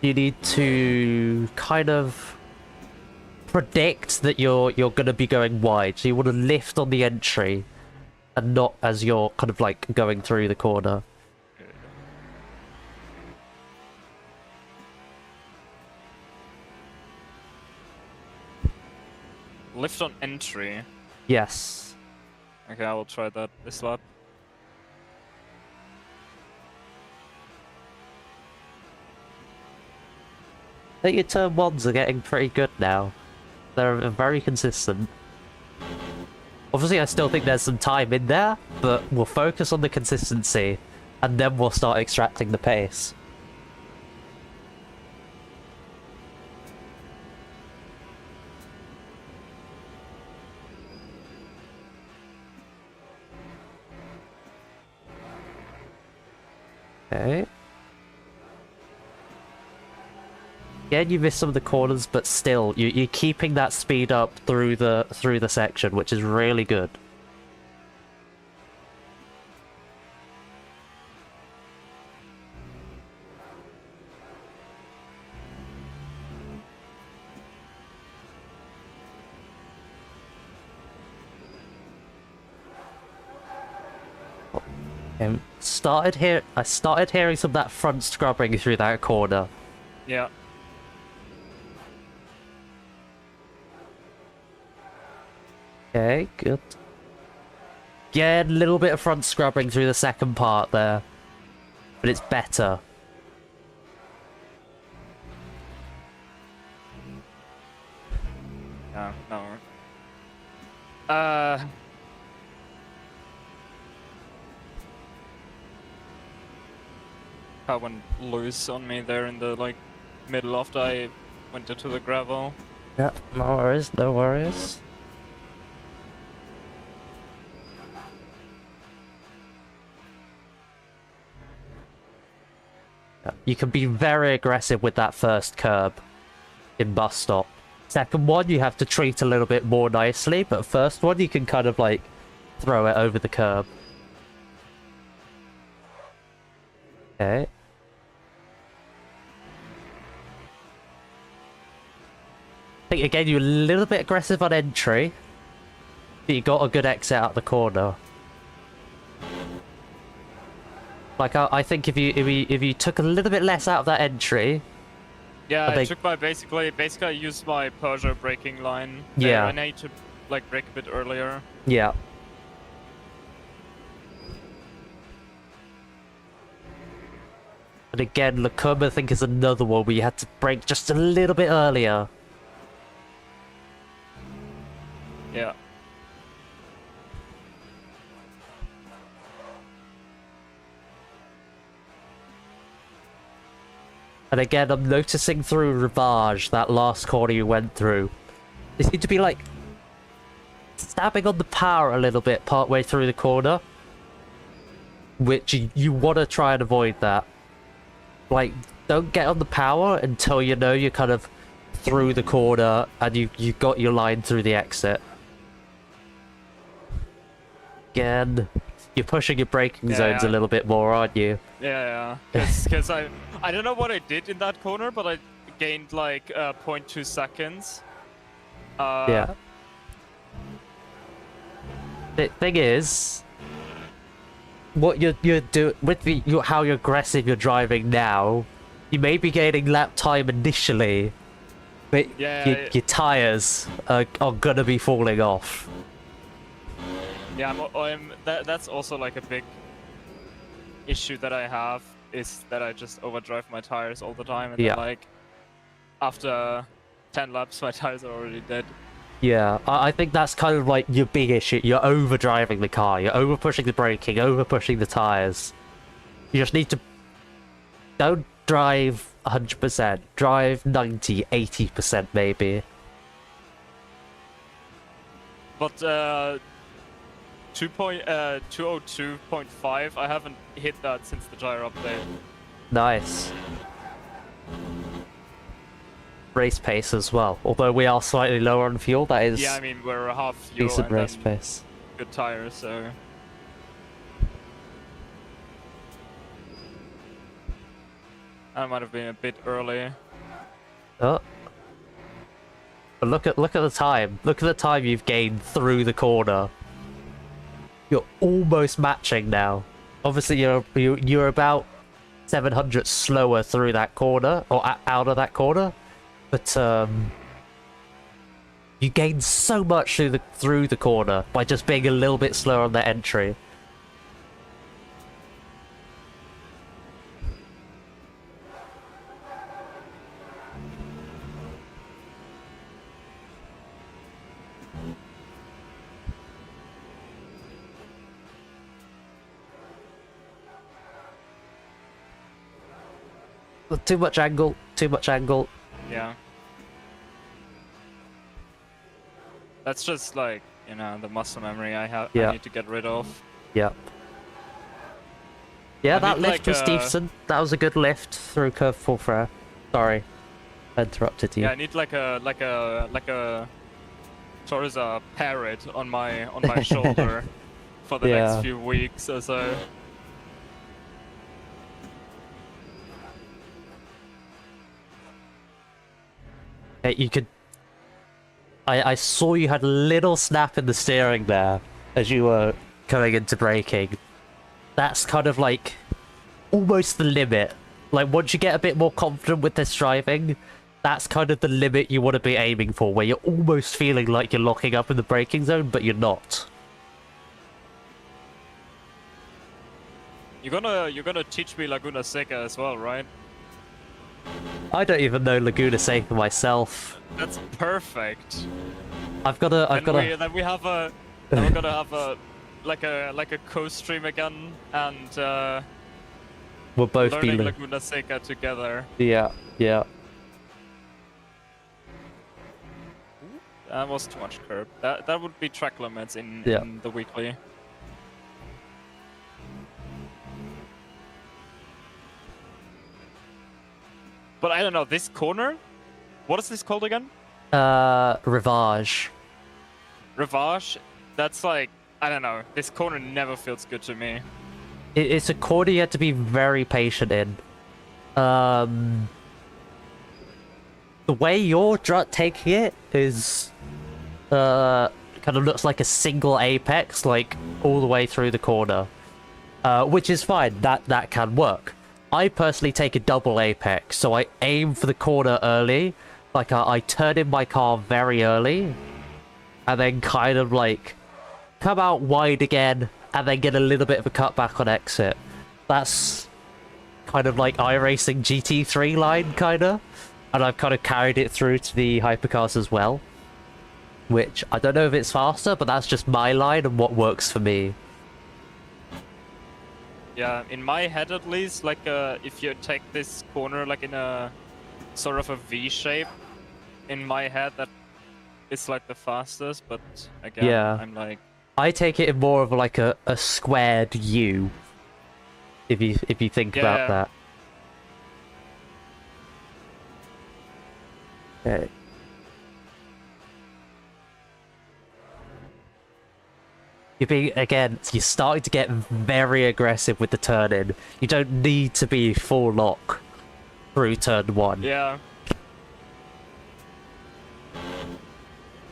you need to kind of predict that you're gonna be going wide. So you want to lift on the entry and not as you're kind of like going through the corner. Lift on entry. Yes. Okay, I will try that this lap. I think your turn 1s are getting pretty good now. They're very consistent. Obviously, I still think there's some time in there, but we'll focus on the consistency, and then we'll start extracting the pace. Okay. Yeah, you miss some of the corners, but still, you're keeping that speed up through the section, which is really good. I started hearing some of that front scrubbing through that corner. Yeah. Okay, good. Yeah, a little bit of front scrubbing through the second part there. But it's better. Yeah, no. I went loose on me there in the like middle after I went into the gravel. Yeah, no worries, no worries. You can be very aggressive with that first curb in bus stop. Second one, you have to treat a little bit more nicely, but first one, you can kind of like throw it over the curb. Okay. I think again, you're a little bit aggressive on entry, but you got a good exit out the corner. Like I think if you took a little bit less out of that entry. Yeah, I took my basically I used my Peugeot braking line. Yeah. I need to like brake a bit earlier. Yeah. And again, Lacombe I think is another one where you had to brake just a little bit earlier. Yeah. And again, I'm noticing through Rivage, that last corner you went through, you seem to be like stabbing on the power a little bit partway through the corner, which you want to try and avoid that. Like, don't get on the power until you know you're kind of through the corner and you got your line through the exit. Again, you're pushing your braking zones a little bit more, aren't you? Yeah, because I don't know what I did in that corner, but I gained like 0.2 seconds. Yeah. The thing is, what you're doing with how you're aggressive you're driving now, you may be gaining lap time initially, but your tires are gonna be falling off. Yeah, that's also like a big issue that I have, is that I just overdrive my tires all the time, and then like after 10 laps my tires are already dead. Yeah, I think that's kind of like your big issue. You're overdriving the car, you're over pushing the braking, over pushing the tires. You just need to don't drive 100%, drive 90, 80% maybe. But 202.5, I haven't hit that since the gyro update. Nice. Race pace as well, although we are slightly lower on fuel, that is... Yeah, I mean, we're half fuel decent and race pace. Good tires, so... I might have been a bit early. Oh. But look at the time. Look at the time you've gained through the corner. You're almost matching now. Obviously, you're about 700 slower through that corner, or out of that corner, but you gain so much through the corner by just being a little bit slower on the entry. Too much angle, too much angle. Yeah. That's just like, you know, the muscle memory I need to get rid of. Yep. Yeah, I that mean, lift like, was decent. That was a good lift through curve 4 fair. Sorry. interrupted you. Yeah, I need like a sort of a parrot on my shoulder for the next Yeah. few weeks or so. Hey, you could. I saw you had a little snap in the steering there as you were going into braking. That's kind of like almost the limit. Like once you get a bit more confident with this driving, that's kind of the limit you want to be aiming for, where you're almost feeling like you're locking up in the braking zone, but you're not. You're gonna teach me Laguna Seca as well, right? I don't even know Laguna Seca myself. That's perfect. Then we have a then we're gonna have a like a co-stream again, and we'll both learning be Laguna Seca together. Yeah, yeah. That was too much curb. That would be track limits in the weekly. But I don't know, this corner? What is this called again? Rivage. Rivage? That's like, I don't know, this corner never feels good to me. It's a corner you have to be very patient in. The way you're taking it is, kind of looks like a single apex, like, all the way through the corner. Which is fine, that can work. I personally take a double apex, so I aim for the corner early, like I turn in my car very early, and then kind of like come out wide again, and then get a little bit of a cutback on exit. That's kind of like iRacing GT3 line, kinda, and I've kind of carried it through to the hypercars as well, which I don't know if it's faster, but that's just my line and what works for me. Yeah, in my head at least, like if you take this corner like in a sort of a V shape, in my head that it's like the fastest, but again, Yeah. I'm like... I take it in more of like a squared U, if you think about that. Okay. You're starting to get very aggressive with the turn-in. You don't need to be full lock through turn 1. Yeah.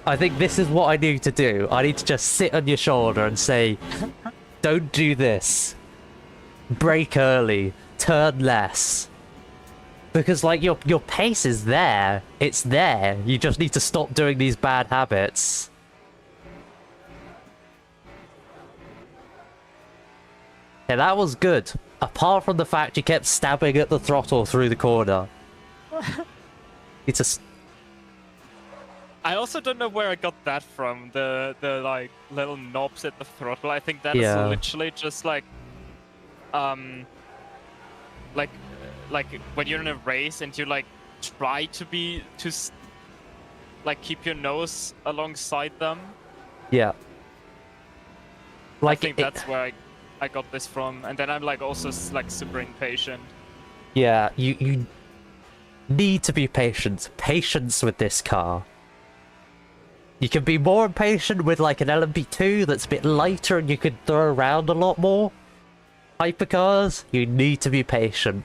I think this is what I need to do. I need to just sit on your shoulder and say, don't do this. Brake early. Turn less. Because, like, your pace is there. It's there. You just need to stop doing these bad habits. Yeah, that was good. Apart from the fact you kept stabbing at the throttle through the corner. It's a... I also don't know where I got that from, the like little knobs at the throttle. I think that is literally just like like when you're in a race and you like try to like keep your nose alongside them. Yeah. Like I think that's where I got this from, and then I'm like also like super impatient. Yeah, you need to be patient. Patience with this car. You can be more impatient with like an LMP2 that's a bit lighter and you could throw around a lot more. Hypercars, you need to be patient.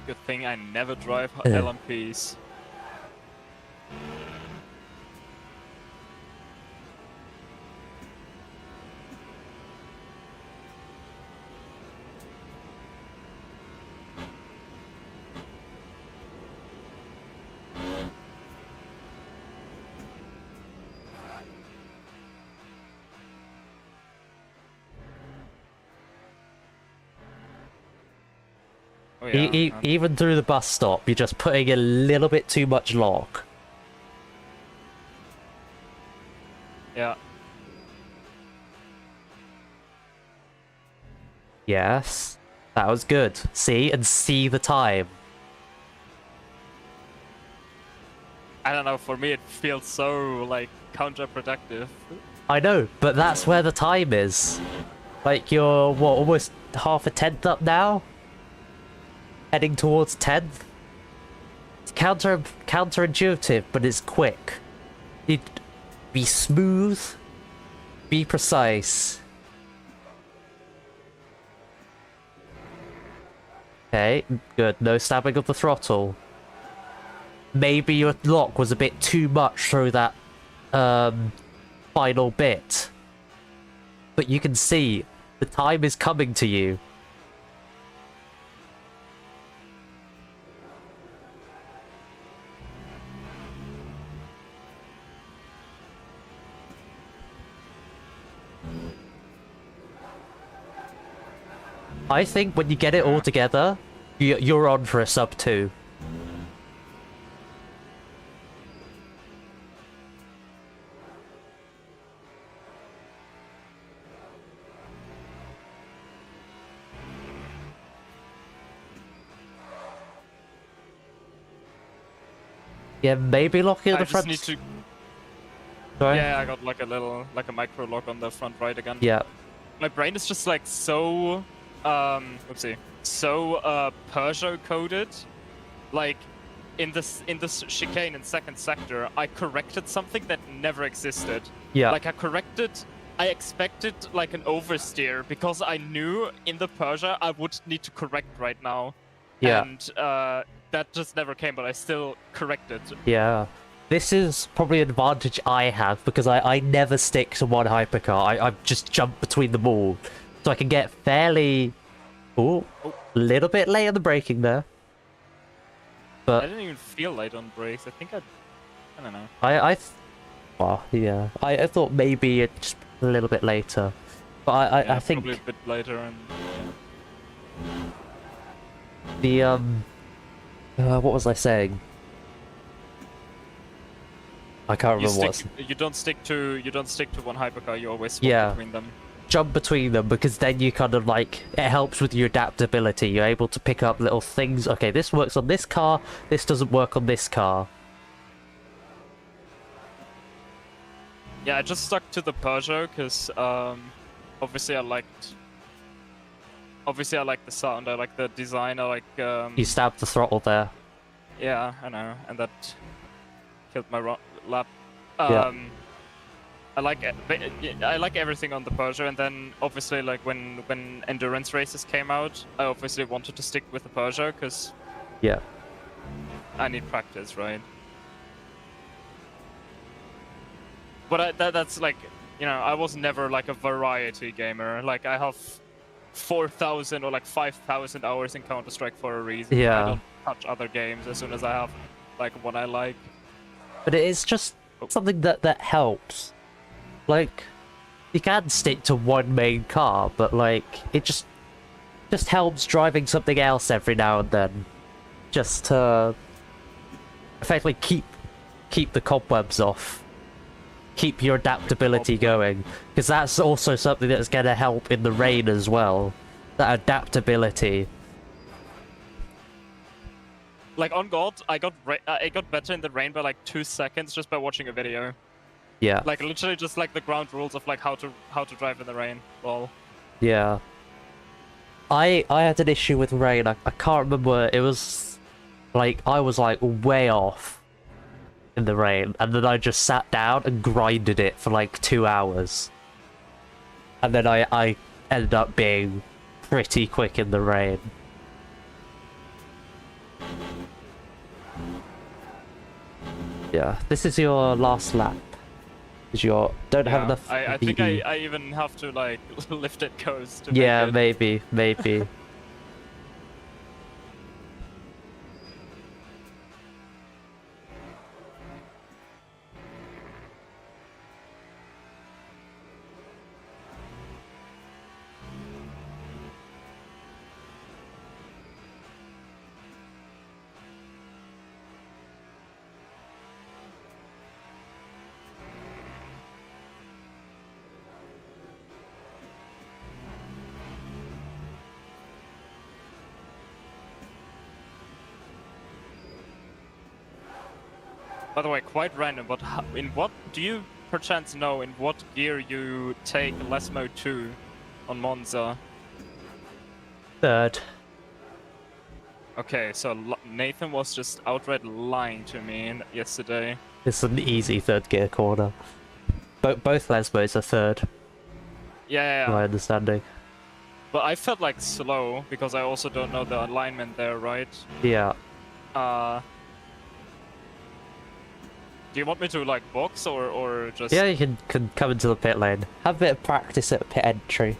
Good thing I never drive LMPs. Oh, yeah, Even through the bus stop, you're just putting a little bit too much lock. Yeah. Yes. That was good. See? And see the time. I don't know, for me it feels so, like, counterproductive. I know, but that's where the time is. Like, you're, what, almost half a tenth up now? Heading towards 10th? counterintuitive, but it's quick. It be smooth, be precise. Okay, good. No stabbing of the throttle. Maybe your lock was a bit too much through that final bit. But you can see the time is coming to you. I think when you get it all together, you're on for a sub 2. Yeah, maybe locking at the front. Need to... Sorry? Yeah, I got like a micro lock on the front right again. Yeah. My brain is just like so, so Peugeot coded. Like in this chicane in second sector, I corrected something that never existed. Yeah. Like I expected like an oversteer because I knew in the Peugeot I would need to correct right now. Yeah. And that just never came, but I still corrected. Yeah. This is probably an advantage I have because I never stick to one hypercar. I just jump between them all. So I can get fairly... Ooh, a little bit late on the braking there. But I didn't even feel late on brakes. I think I don't know. Well, yeah. I thought maybe it's just a little bit later. But I think... Probably a bit later and... The, what was I saying? I can't remember what. You don't stick to one hypercar. You always swap between them. Jump between them because then you kind of like it helps with your adaptability. You're able to pick up little things. Okay, this works on this car. This doesn't work on this car. Yeah, I just stuck to the Peugeot because obviously I liked the sound. I like the design. I like. You stabbed the throttle there. Yeah, I know, and that killed my lap. Yeah. I like everything on the Peugeot, and then obviously like when endurance races came out, I obviously wanted to stick with the Peugeot because I need practice, right? But that's like, you know, I was never like a variety gamer. Like I have 4,000 or like 5,000 hours in Counter-Strike for a reason. Yeah. I don't touch other games as soon as I have like what I like. But it is just something that helps. Like, you can stick to one main car, but like it just helps driving something else every now and then, just to effectively keep the cobwebs off, keep your adaptability going, because that's also something that's gonna help in the rain as well. That adaptability. Like on God, I got better in the rain by like 2 seconds just by watching a video. Yeah. Like literally just like the ground rules of like how to drive in the rain. Well. Yeah. I had an issue with rain. I can't remember. It was like I was like way off in the rain, and then I just sat down and grinded it for like 2 hours, and then I ended up being pretty quick in the rain. Yeah, this is your last lap. Because you don't have enough. I think I even have to like lift it coast. To yeah, make it. maybe. By the way, quite random, but in what do you perchance know in what gear you take LMU 2 on Monza? Third. Okay, so Nathan was just outright lying to me yesterday. It's an easy third gear corner. Both Lesbos are third, Yeah, my understanding. but I felt like slow because I also don't know the alignment there, right? Yeah. Do you want me to like box or just? Yeah, you can come into the pit lane. Have a bit of practice at pit entry.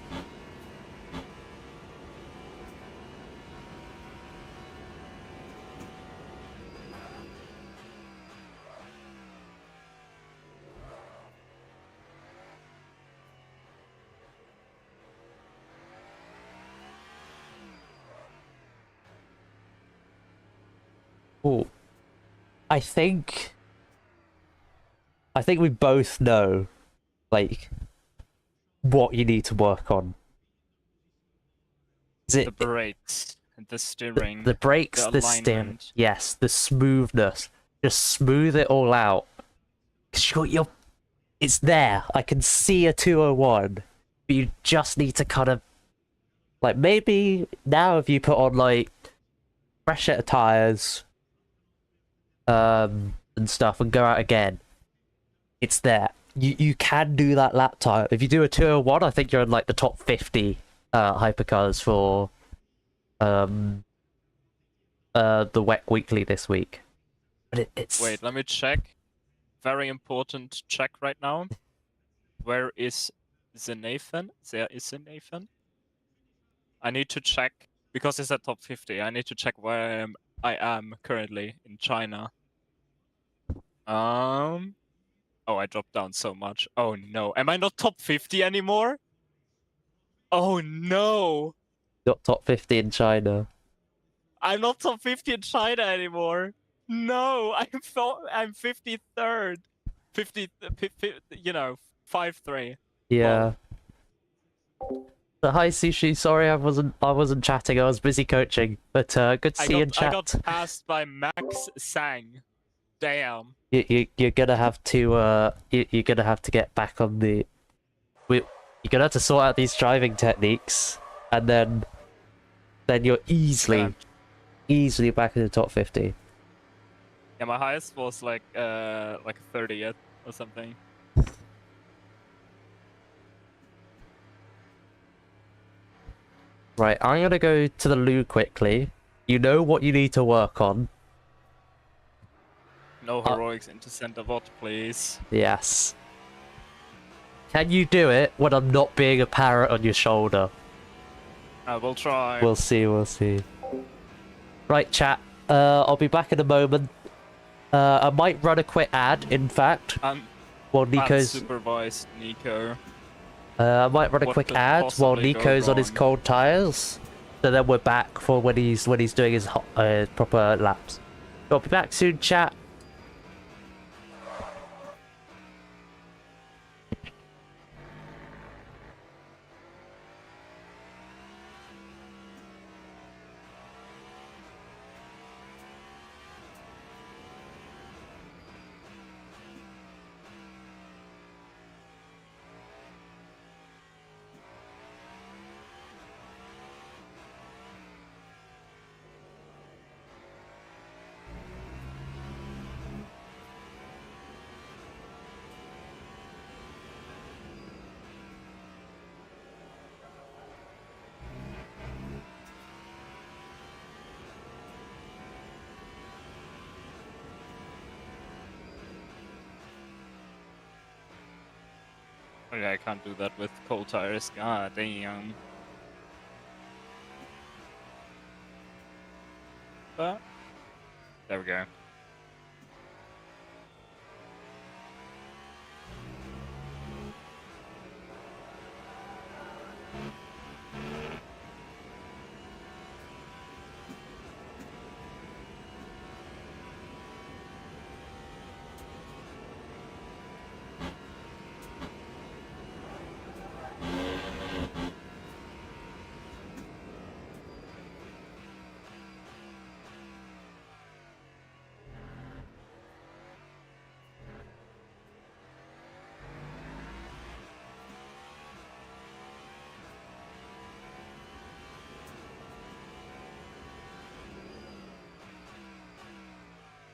Ooh. I think we both know, like, what you need to work on. Is The it brakes, the steering, the brakes, the the steering? alignment. Yes, the smoothness. Just smooth it all out. Cause you're it's there. I can see a 201, but you just need to kind of, like, maybe now if you put on like fresh set of tires, and stuff, and go out again, it's there. You can do that lap time. If you do a 201, I think you're in like the top 50 hypercars for the WEC Weekly this week. But it's Wait, let me check. Very important check right now. Where is the Nathan? There is a Nathan. I need to check because it's at top 50. I need to check where I am currently in China. Oh, I dropped down so much. Oh no, am I not top 50 anymore? Oh no, got top 50 in China. I'm not top 50 in China anymore. No, I'm 53rd. 50, you know, 5-3. Yeah. Hi Sushi, sorry I wasn't chatting, I was busy coaching. But good to see you in chat. I got passed by Max Sang. Damn. You're gonna have to you're gonna have to get back on the you're gonna have to sort out these driving techniques, and then you're easily back in the top 50. Yeah, my highest was like 30th or something. Right, I'm gonna go to the loo quickly. You know what you need to work on. No heroics into center bot, please. Yes. Can you do it when I'm not being a parrot on your shoulder? I will try. We'll see, we'll see. Right, chat. I'll be back in a moment. I might run a quick ad, in fact. While Nico's... Unsupervised Nico. I might run a quick ad while Nico's on his cold tires. So then we're back for when he's doing his proper laps. I'll be back soon, chat. Okay, I can't do that with cold tires. God damn. But there we go.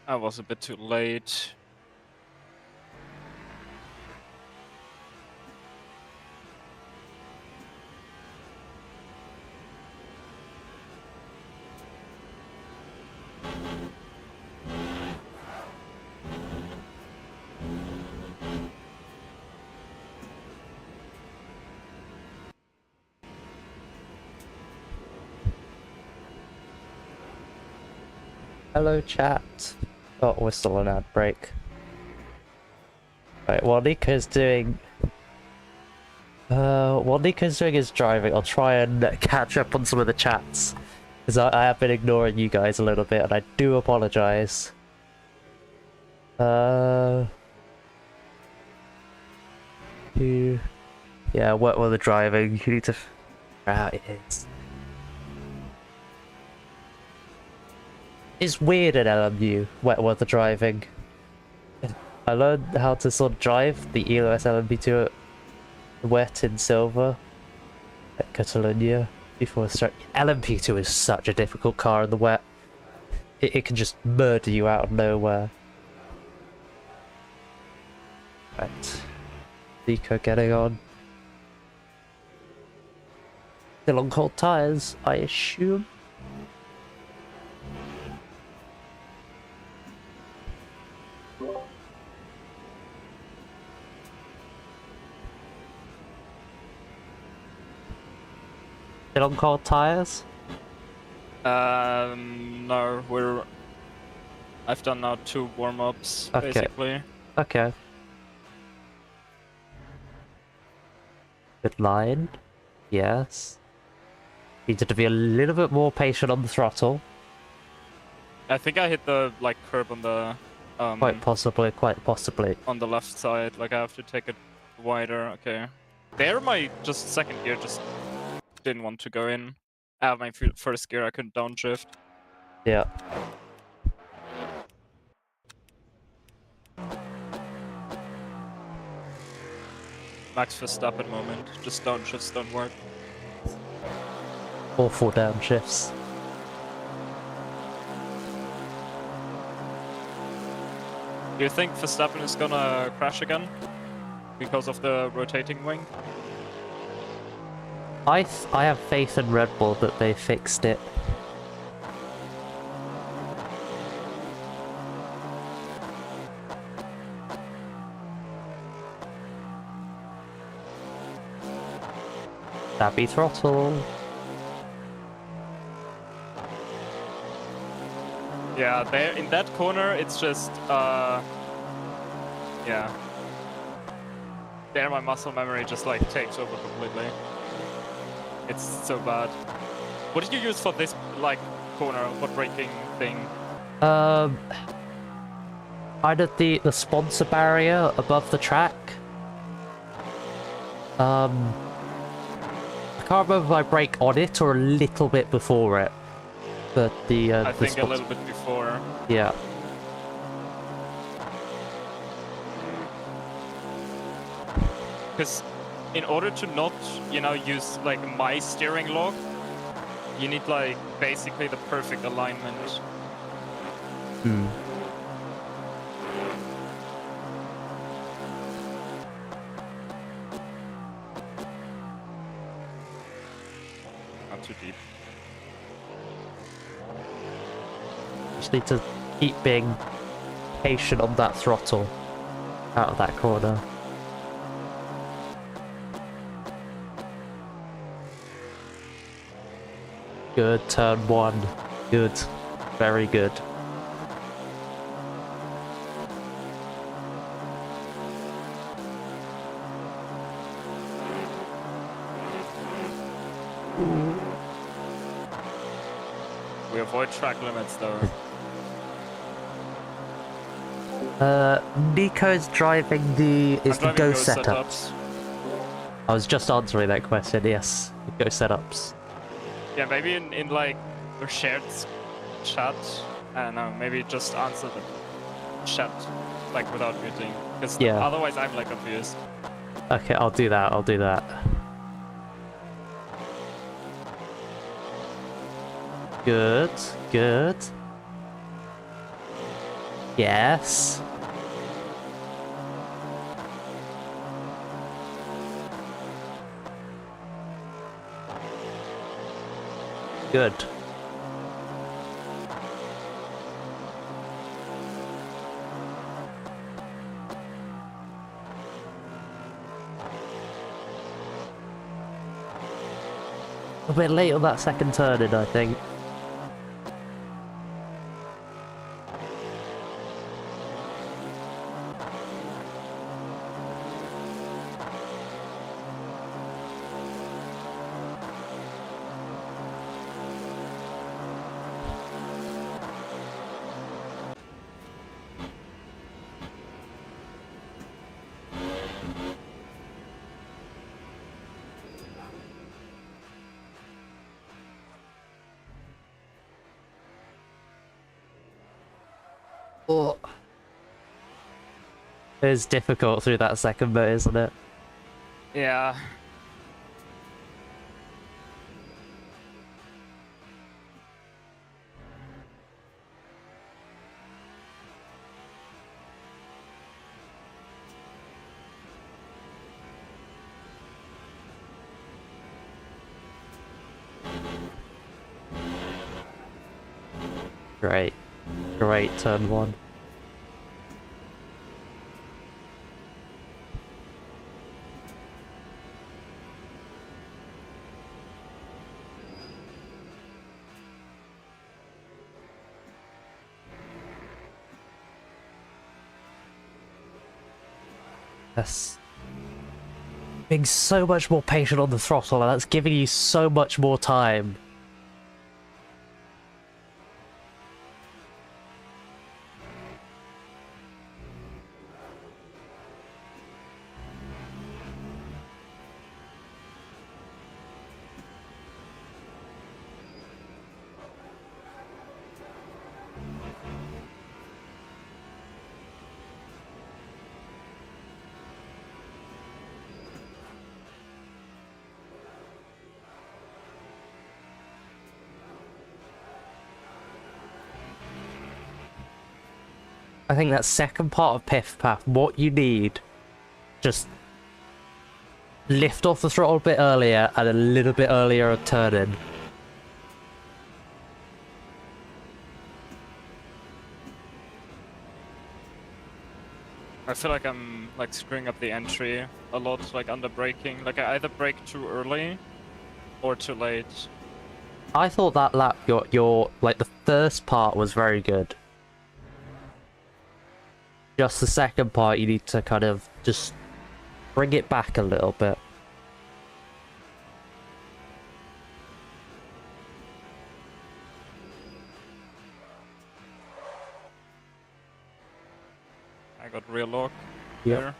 I was a bit too late. Hello, chat. Oh, we're still on ad break. Right, while Nico's doing his driving, I'll try and catch up on some of the chats. Because I have been ignoring you guys a little bit, and I do apologize. Yeah, wet weather driving, you need to figure out how it is. It's weird in LMU, wet weather driving. I learned how to sort of drive the EOS LMP2 wet in silver at Catalonia before start. LMP2 is such a difficult car in the wet. It can just murder you out of nowhere. Right. Nico getting on. Still on cold tires, I assume. Still on cold tires? No, I've done now 2 warm-ups, Okay. basically. Okay. Good line. Yes. Needed to be a little bit more patient on the throttle. I think I hit the, like, curb on the... Quite possibly. on the left side, like I have to take it wider, okay. There my second gear just didn't want to go in. My first gear I couldn't downshift. Yeah. Max Verstappen moment, just downshifts don't work. Awful downshifts. Do you think Verstappen is gonna crash again? Because of the rotating wing? I have faith in Red Bull that they fixed it. Stabby throttle. Yeah, there in that corner it's just yeah. There my muscle memory just like takes over completely. It's so bad. What did you use for this like corner? What braking thing? I did the sponsor barrier above the track. I can't remember if I brake on it or a little bit before it. But I think a little bit before. Yeah. Because in order to not, you know, use like my steering lock, you need like basically the perfect alignment. Hmm. Not too deep. Just need to keep being patient on that throttle out of that corner. Good, turn 1. Good. Very good. We avoid track limits though. Nico's driving the driving Go Go setups. I was just answering that question, yes. Go setups. Yeah, maybe in like a shared chat, I don't know, maybe just answer the chat like without muting. Because Yeah. otherwise I'm like confused. Okay, I'll do that, I'll do that. Good, good. Yes. Good. A bit late on that second turn in, I think. Oh. It's difficult through that second bit, isn't it? Yeah. Great. Great turn one. Yes. Being so much more patient on the throttle, and that's giving you so much more time. I think that second part of Piff Path, what you need, just lift off the throttle a bit earlier and a little bit earlier a turn in. I feel like I'm like screwing up the entry a lot, like under braking. Like I either brake too early or too late. I thought that lap, your like the first part was very good. Just the second part, you need to kind of just bring it back a little bit. I got real lock Yep. there.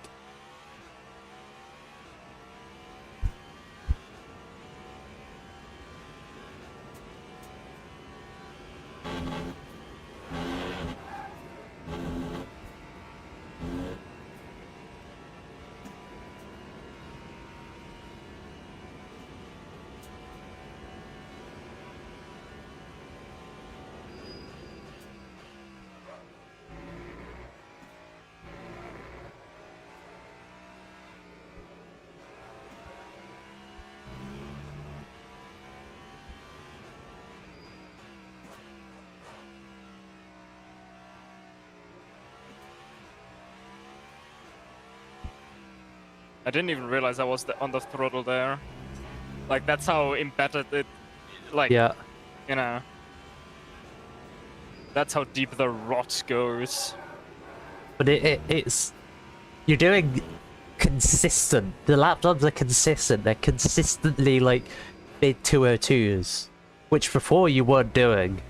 I didn't even realize I was on the throttle there. Like that's how embedded it, like, Yeah. you know. That's how deep the rot goes. But it's... You're doing consistent. The lap times are consistent. They're consistently, like, mid-202s. Which before you weren't doing.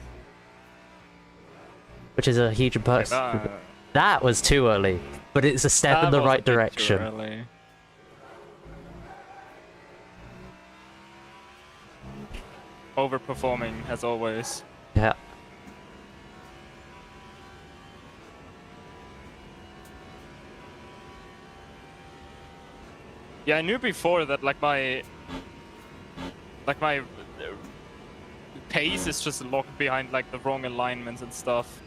Which is a huge improvement. That was too early. But it's a step in the right direction. Overperforming, as always. Yeah. Yeah, I knew before that like my pace is just locked behind like the wrong alignments and stuff.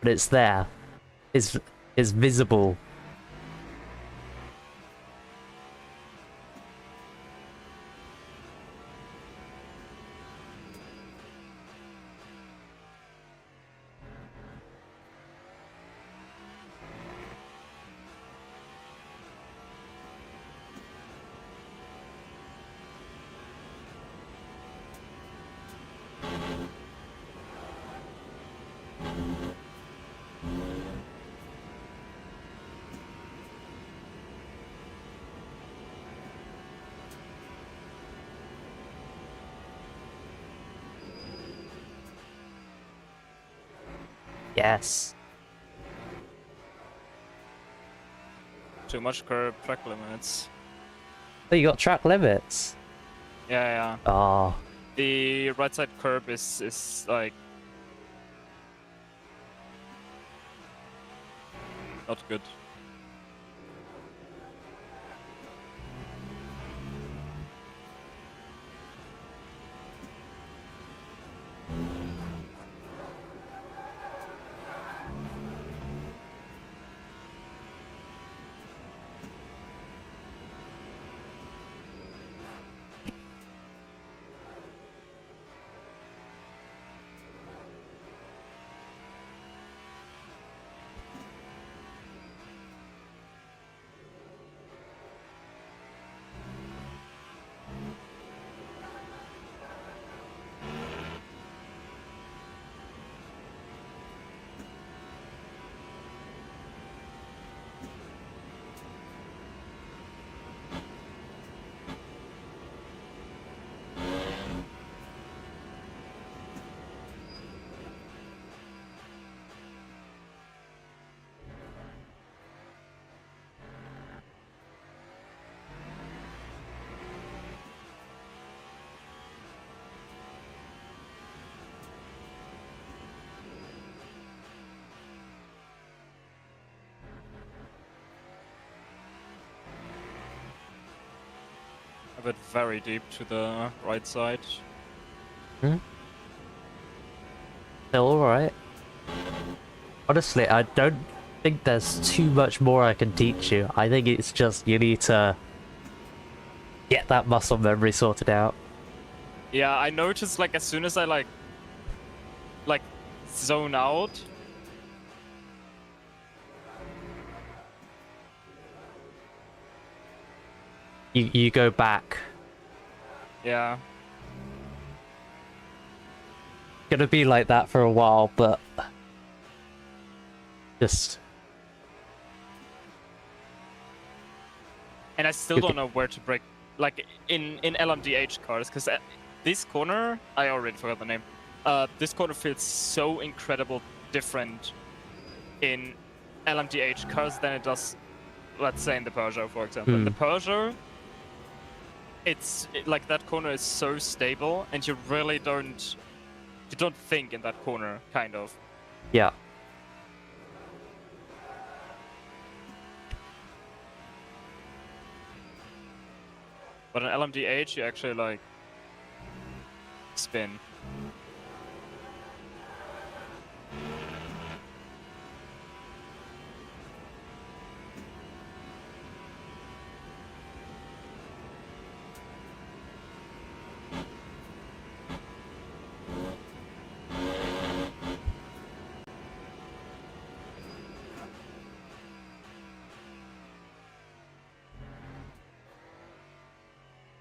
but it's there. It's visible. Yes. Too much curb track limits. So you got track limits. Yeah. Oh. The right side curb is like not good. A bit very deep to the right side. Still alright. Honestly, I don't think there's too much more I can teach you. I think it's just you need to get that muscle memory sorted out. Yeah, I noticed like as soon as I like zone out, You go back. yeah. Gonna be like that for a while, but just And I still don't know where to break, like in LMDH cars, because this corner, I already forgot the name. This corner feels so incredible different in LMDH cars than it does, let's say, in the Peugeot, for example. In the Peugeot, like that corner is so stable, and you really don't think in that corner, kind of. yeah. But in LMDH, you actually like spin.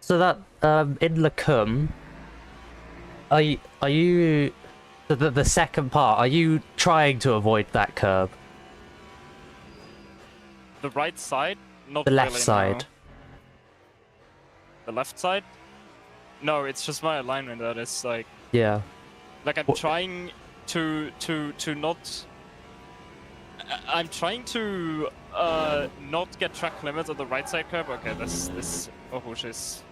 So that in Lacum, are you the second part? Are you trying to avoid that curb? The right side, not The left really, side. no. The left side? No, it's just my alignment that is like. Yeah. Like I'm trying to not. I'm trying to not get track limits on the right side curb. Okay, this Ohush is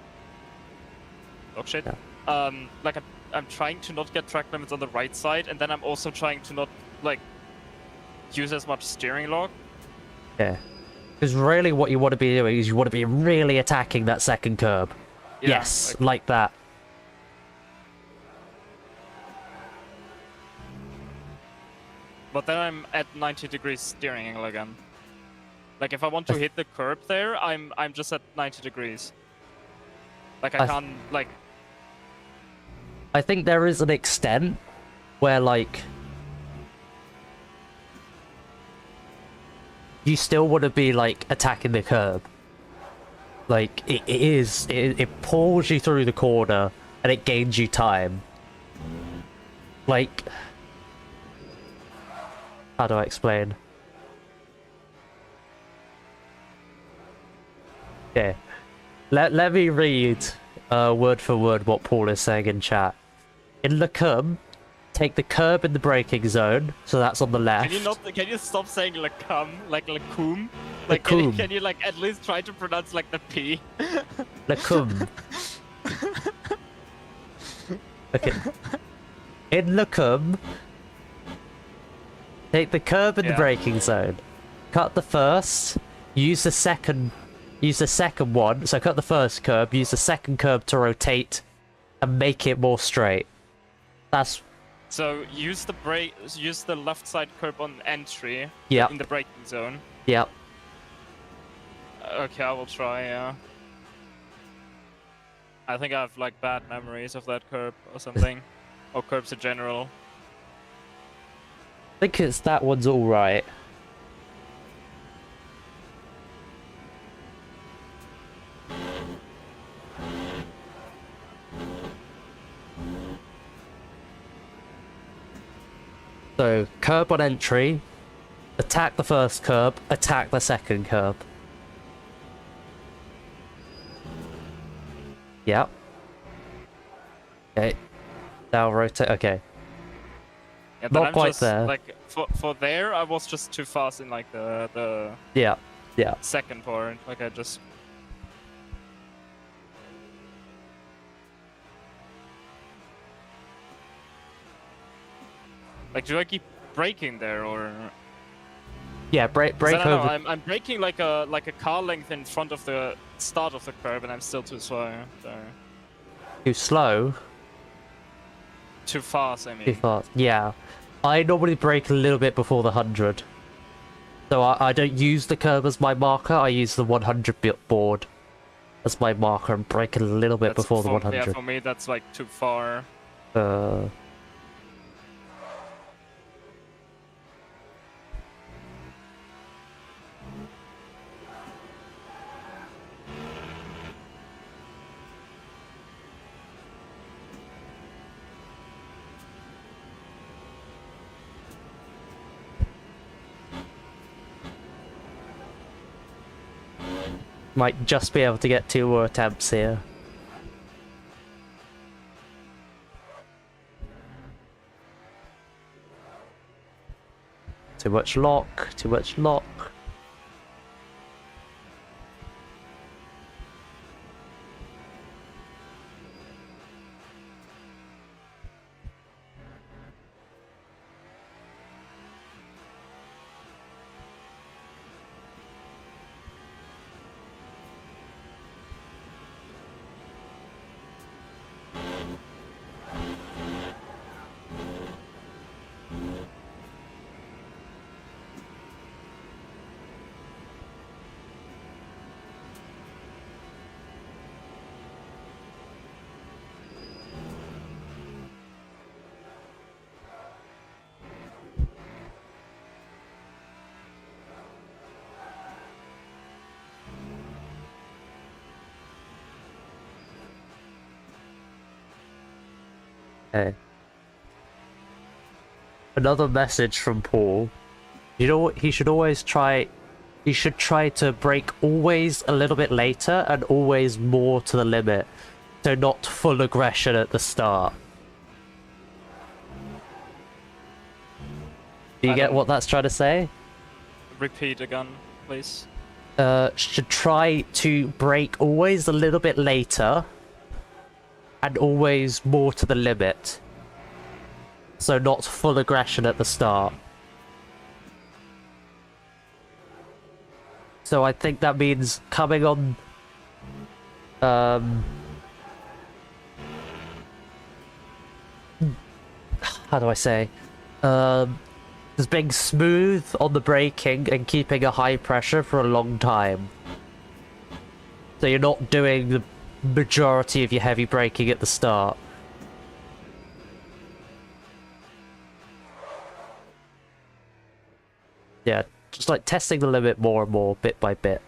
dog shit. Yeah. Like I'm trying to not get track limits on the right side, and then I'm also trying to not like use as much steering lock. Yeah. Because really what you want to be doing is you want to be really attacking that second curb. Yeah, yes, like that. But then I'm at 90 degrees steering angle again. Like if I want to hit the curb there, I'm just at 90 degrees. Like I can't like. I think there is an extent where like you still want to be like attacking the curb. Like it pulls you through the corner and it gains you time. Like, how do I explain? Okay, let me read word for word what Paul is saying in chat. In the curb, take the curb in the braking zone, so that's on the left. Can you stop saying lacum, like lacum? Like Lacum. can you like at least try to pronounce like the P? Lacum. Okay. In Lacum, take the curb in the braking zone. Cut the first, use the second one, so cut the first curb, use the second curb to rotate and make it more straight. That's So use the left side curb on entry Yep. in the braking zone. Yep. Okay, I will try, yeah. I think I have like bad memories of that curb or something. Or curbs in general. I think it's that one's alright. So, curb on entry, attack the first curb, attack the second curb. Yep. Okay. Now rotate, okay. Yeah, but Not I'm quite just, there. Like for there, I was just too fast in like the Yeah. Yeah. second part. Like I just. Like, do I keep braking there or? Yeah, brake I don't over. know, I'm braking like a car length in front of the start of the curb, and I'm still too slow. So. Too slow. Too fast, I mean. Too fast. Yeah. I normally brake a little bit before the 100. So I don't use the curb as my marker, I use the 100-bit board as my marker and brake a little bit before the 100. Yeah, for me that's like too far. Might just be able to get 2 more attempts here. Too much lock, too much lock. Okay. Another message from Paul. You know what? He should always try. He should try to brake always a little bit later and always more to the limit. So not full aggression at the start. Do you get what that's trying to say? Repeat again, please. Should try to brake always a little bit later and always more to the limit. So not full aggression at the start. So I think that means coming on how do I say? Just being smooth on the braking and keeping a high pressure for a long time. So you're not doing the majority of your heavy braking at the start. Yeah, just like testing the limit more and more, bit by bit.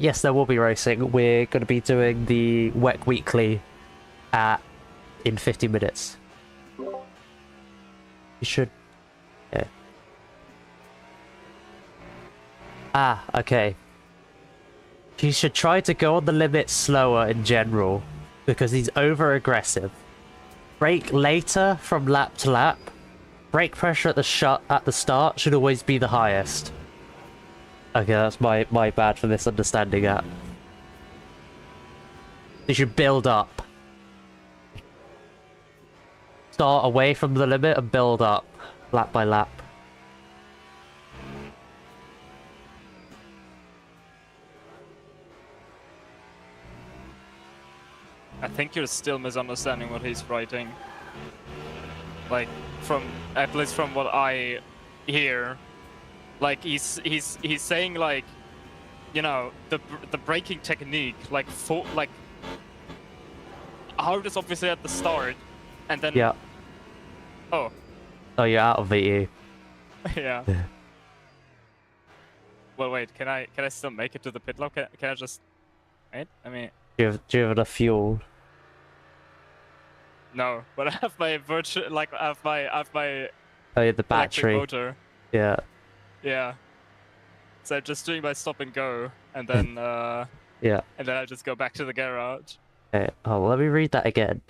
Yes, there will be racing. We're going to be doing the WEC Weekly in 50 minutes. You should... Yeah. Ah, okay. You should try to go on the limit slower in general, because he's over-aggressive. Brake later from lap to lap. Brake pressure at the start should always be the highest. Okay, that's my bad for misunderstanding that. You should build up. Start away from the limit and build up, lap by lap. I think you're still misunderstanding what he's writing. Like, at least from what I hear. Like, he's saying, like, you know, the braking technique, like, hardest obviously at the start, and then... Yeah. Oh. Oh, you're out of VE. Yeah. Well, wait, can I still make it to the pit lane? Can I just... Wait, I mean... Do you have enough fuel? No, but I have my virtual, like, I have my Oh, yeah, the battery. electric motor. Yeah. Yeah. So I'm just doing my stop and go, and then yeah. And then I just go back to the garage. Okay. Oh, let me read that again.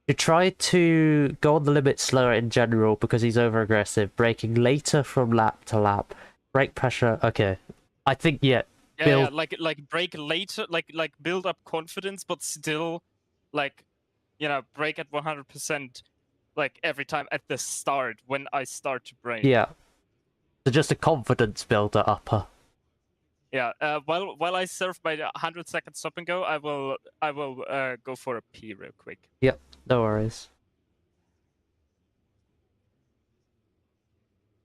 You try to go on the limit slower in general because he's over aggressive, braking later from lap to lap. Brake pressure. Okay. I think Yeah, like brake later, like build up confidence, but still, like, you know, brake at 100%, like every time at the start when I start to brake. Yeah. So just a confidence builder upper. Yeah. While I serve my 100-second stop and go, I will go for a pee real quick. Yep. No worries.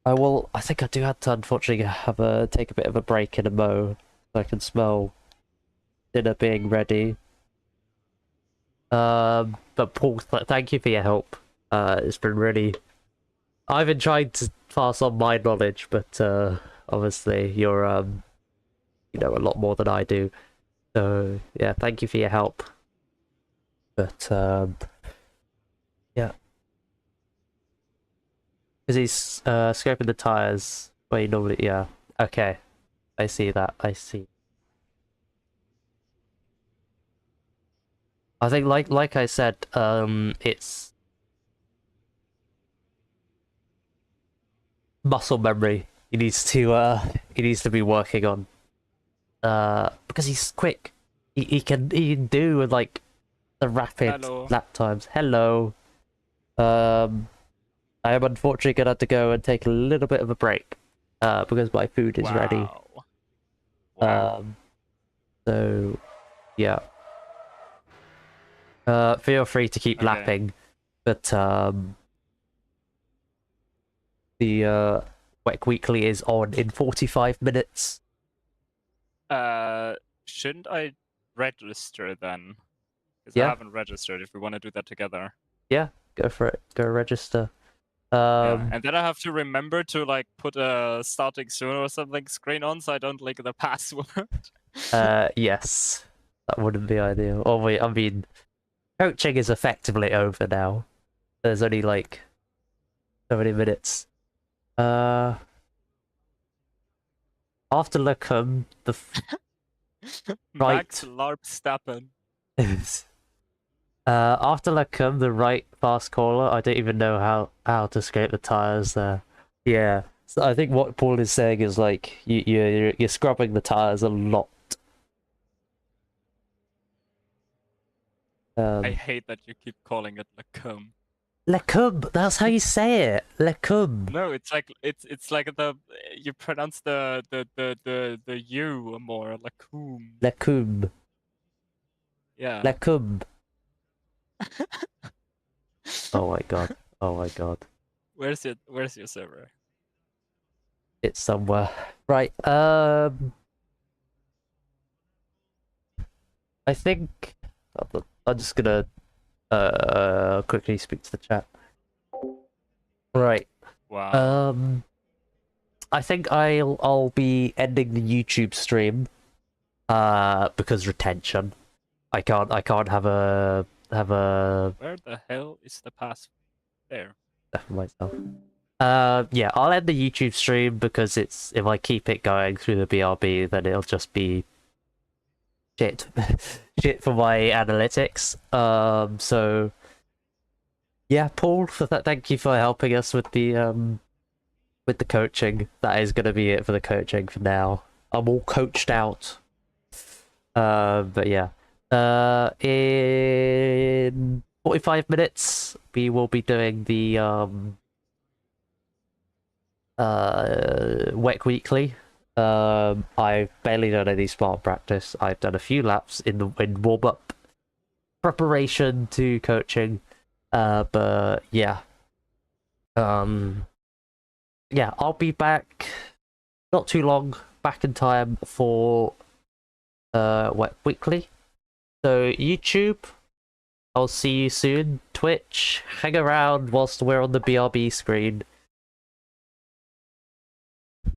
I think I do have to unfortunately take a bit of a break in a mow so I can smell dinner being ready. But Paul, thank you for your help. It's been really... I've been trying to pass on my knowledge, but obviously you're you know a lot more than I do. So yeah, thank you for your help. But yeah. Because he's scraping the tires where you normally... Yeah. Okay. I see that. I see. I think like I said, it's muscle memory he needs to be working on. Because he's quick. He can do like the rapid lap times. Hello. I am unfortunately gonna have to go and take a little bit of a break. Because my food is ready. Wow. So yeah. Feel free to keep lapping, but the WEC Weekly is on in 45 minutes. Shouldn't I register then? Because Yeah. I haven't registered. If we want to do that together. Yeah, go for it. Go register. Yeah. And then I have to remember to like put a starting soon or something screen on so I don't leak the password. Yes, that wouldn't be ideal. Oh wait, I mean, coaching is effectively over now. There's only like So many minutes. After Lecum, the Max right. LARP Stappen. After Lecum, the right fast caller. I don't even know how to scrape the tires there. Yeah. So I think what Paul is saying is like you're scrubbing the tires a lot. I hate that you keep calling it Lacombe. Lecum, that's how you say it. Lecum. No, it's like the you pronounce the U more Lacombe. Lecum. Yeah. Lecum. Oh my god. Oh my god. Where's your server? It's somewhere. Right. I think I'm just gonna quickly speak to the chat. Right. Wow. I think I'll be ending the YouTube stream because retention. I can't have a Where the hell is the pass? There. for myself. Yeah, I'll end the YouTube stream because it's if I keep it going through the BRB, then it'll just be shit, shit for my analytics. So yeah, Paul, thank you for helping us with the coaching. That is gonna be it for the coaching for now. I'm all coached out. But yeah. In 45 minutes, we will be doing the WEC Weekly. I've barely done any smart practice. I've done a few laps in warm up preparation to coaching. But yeah. Yeah, I'll be back not too long, back in time for WEC Weekly. So YouTube, I'll see you soon. Twitch, hang around whilst we're on the BRB screen.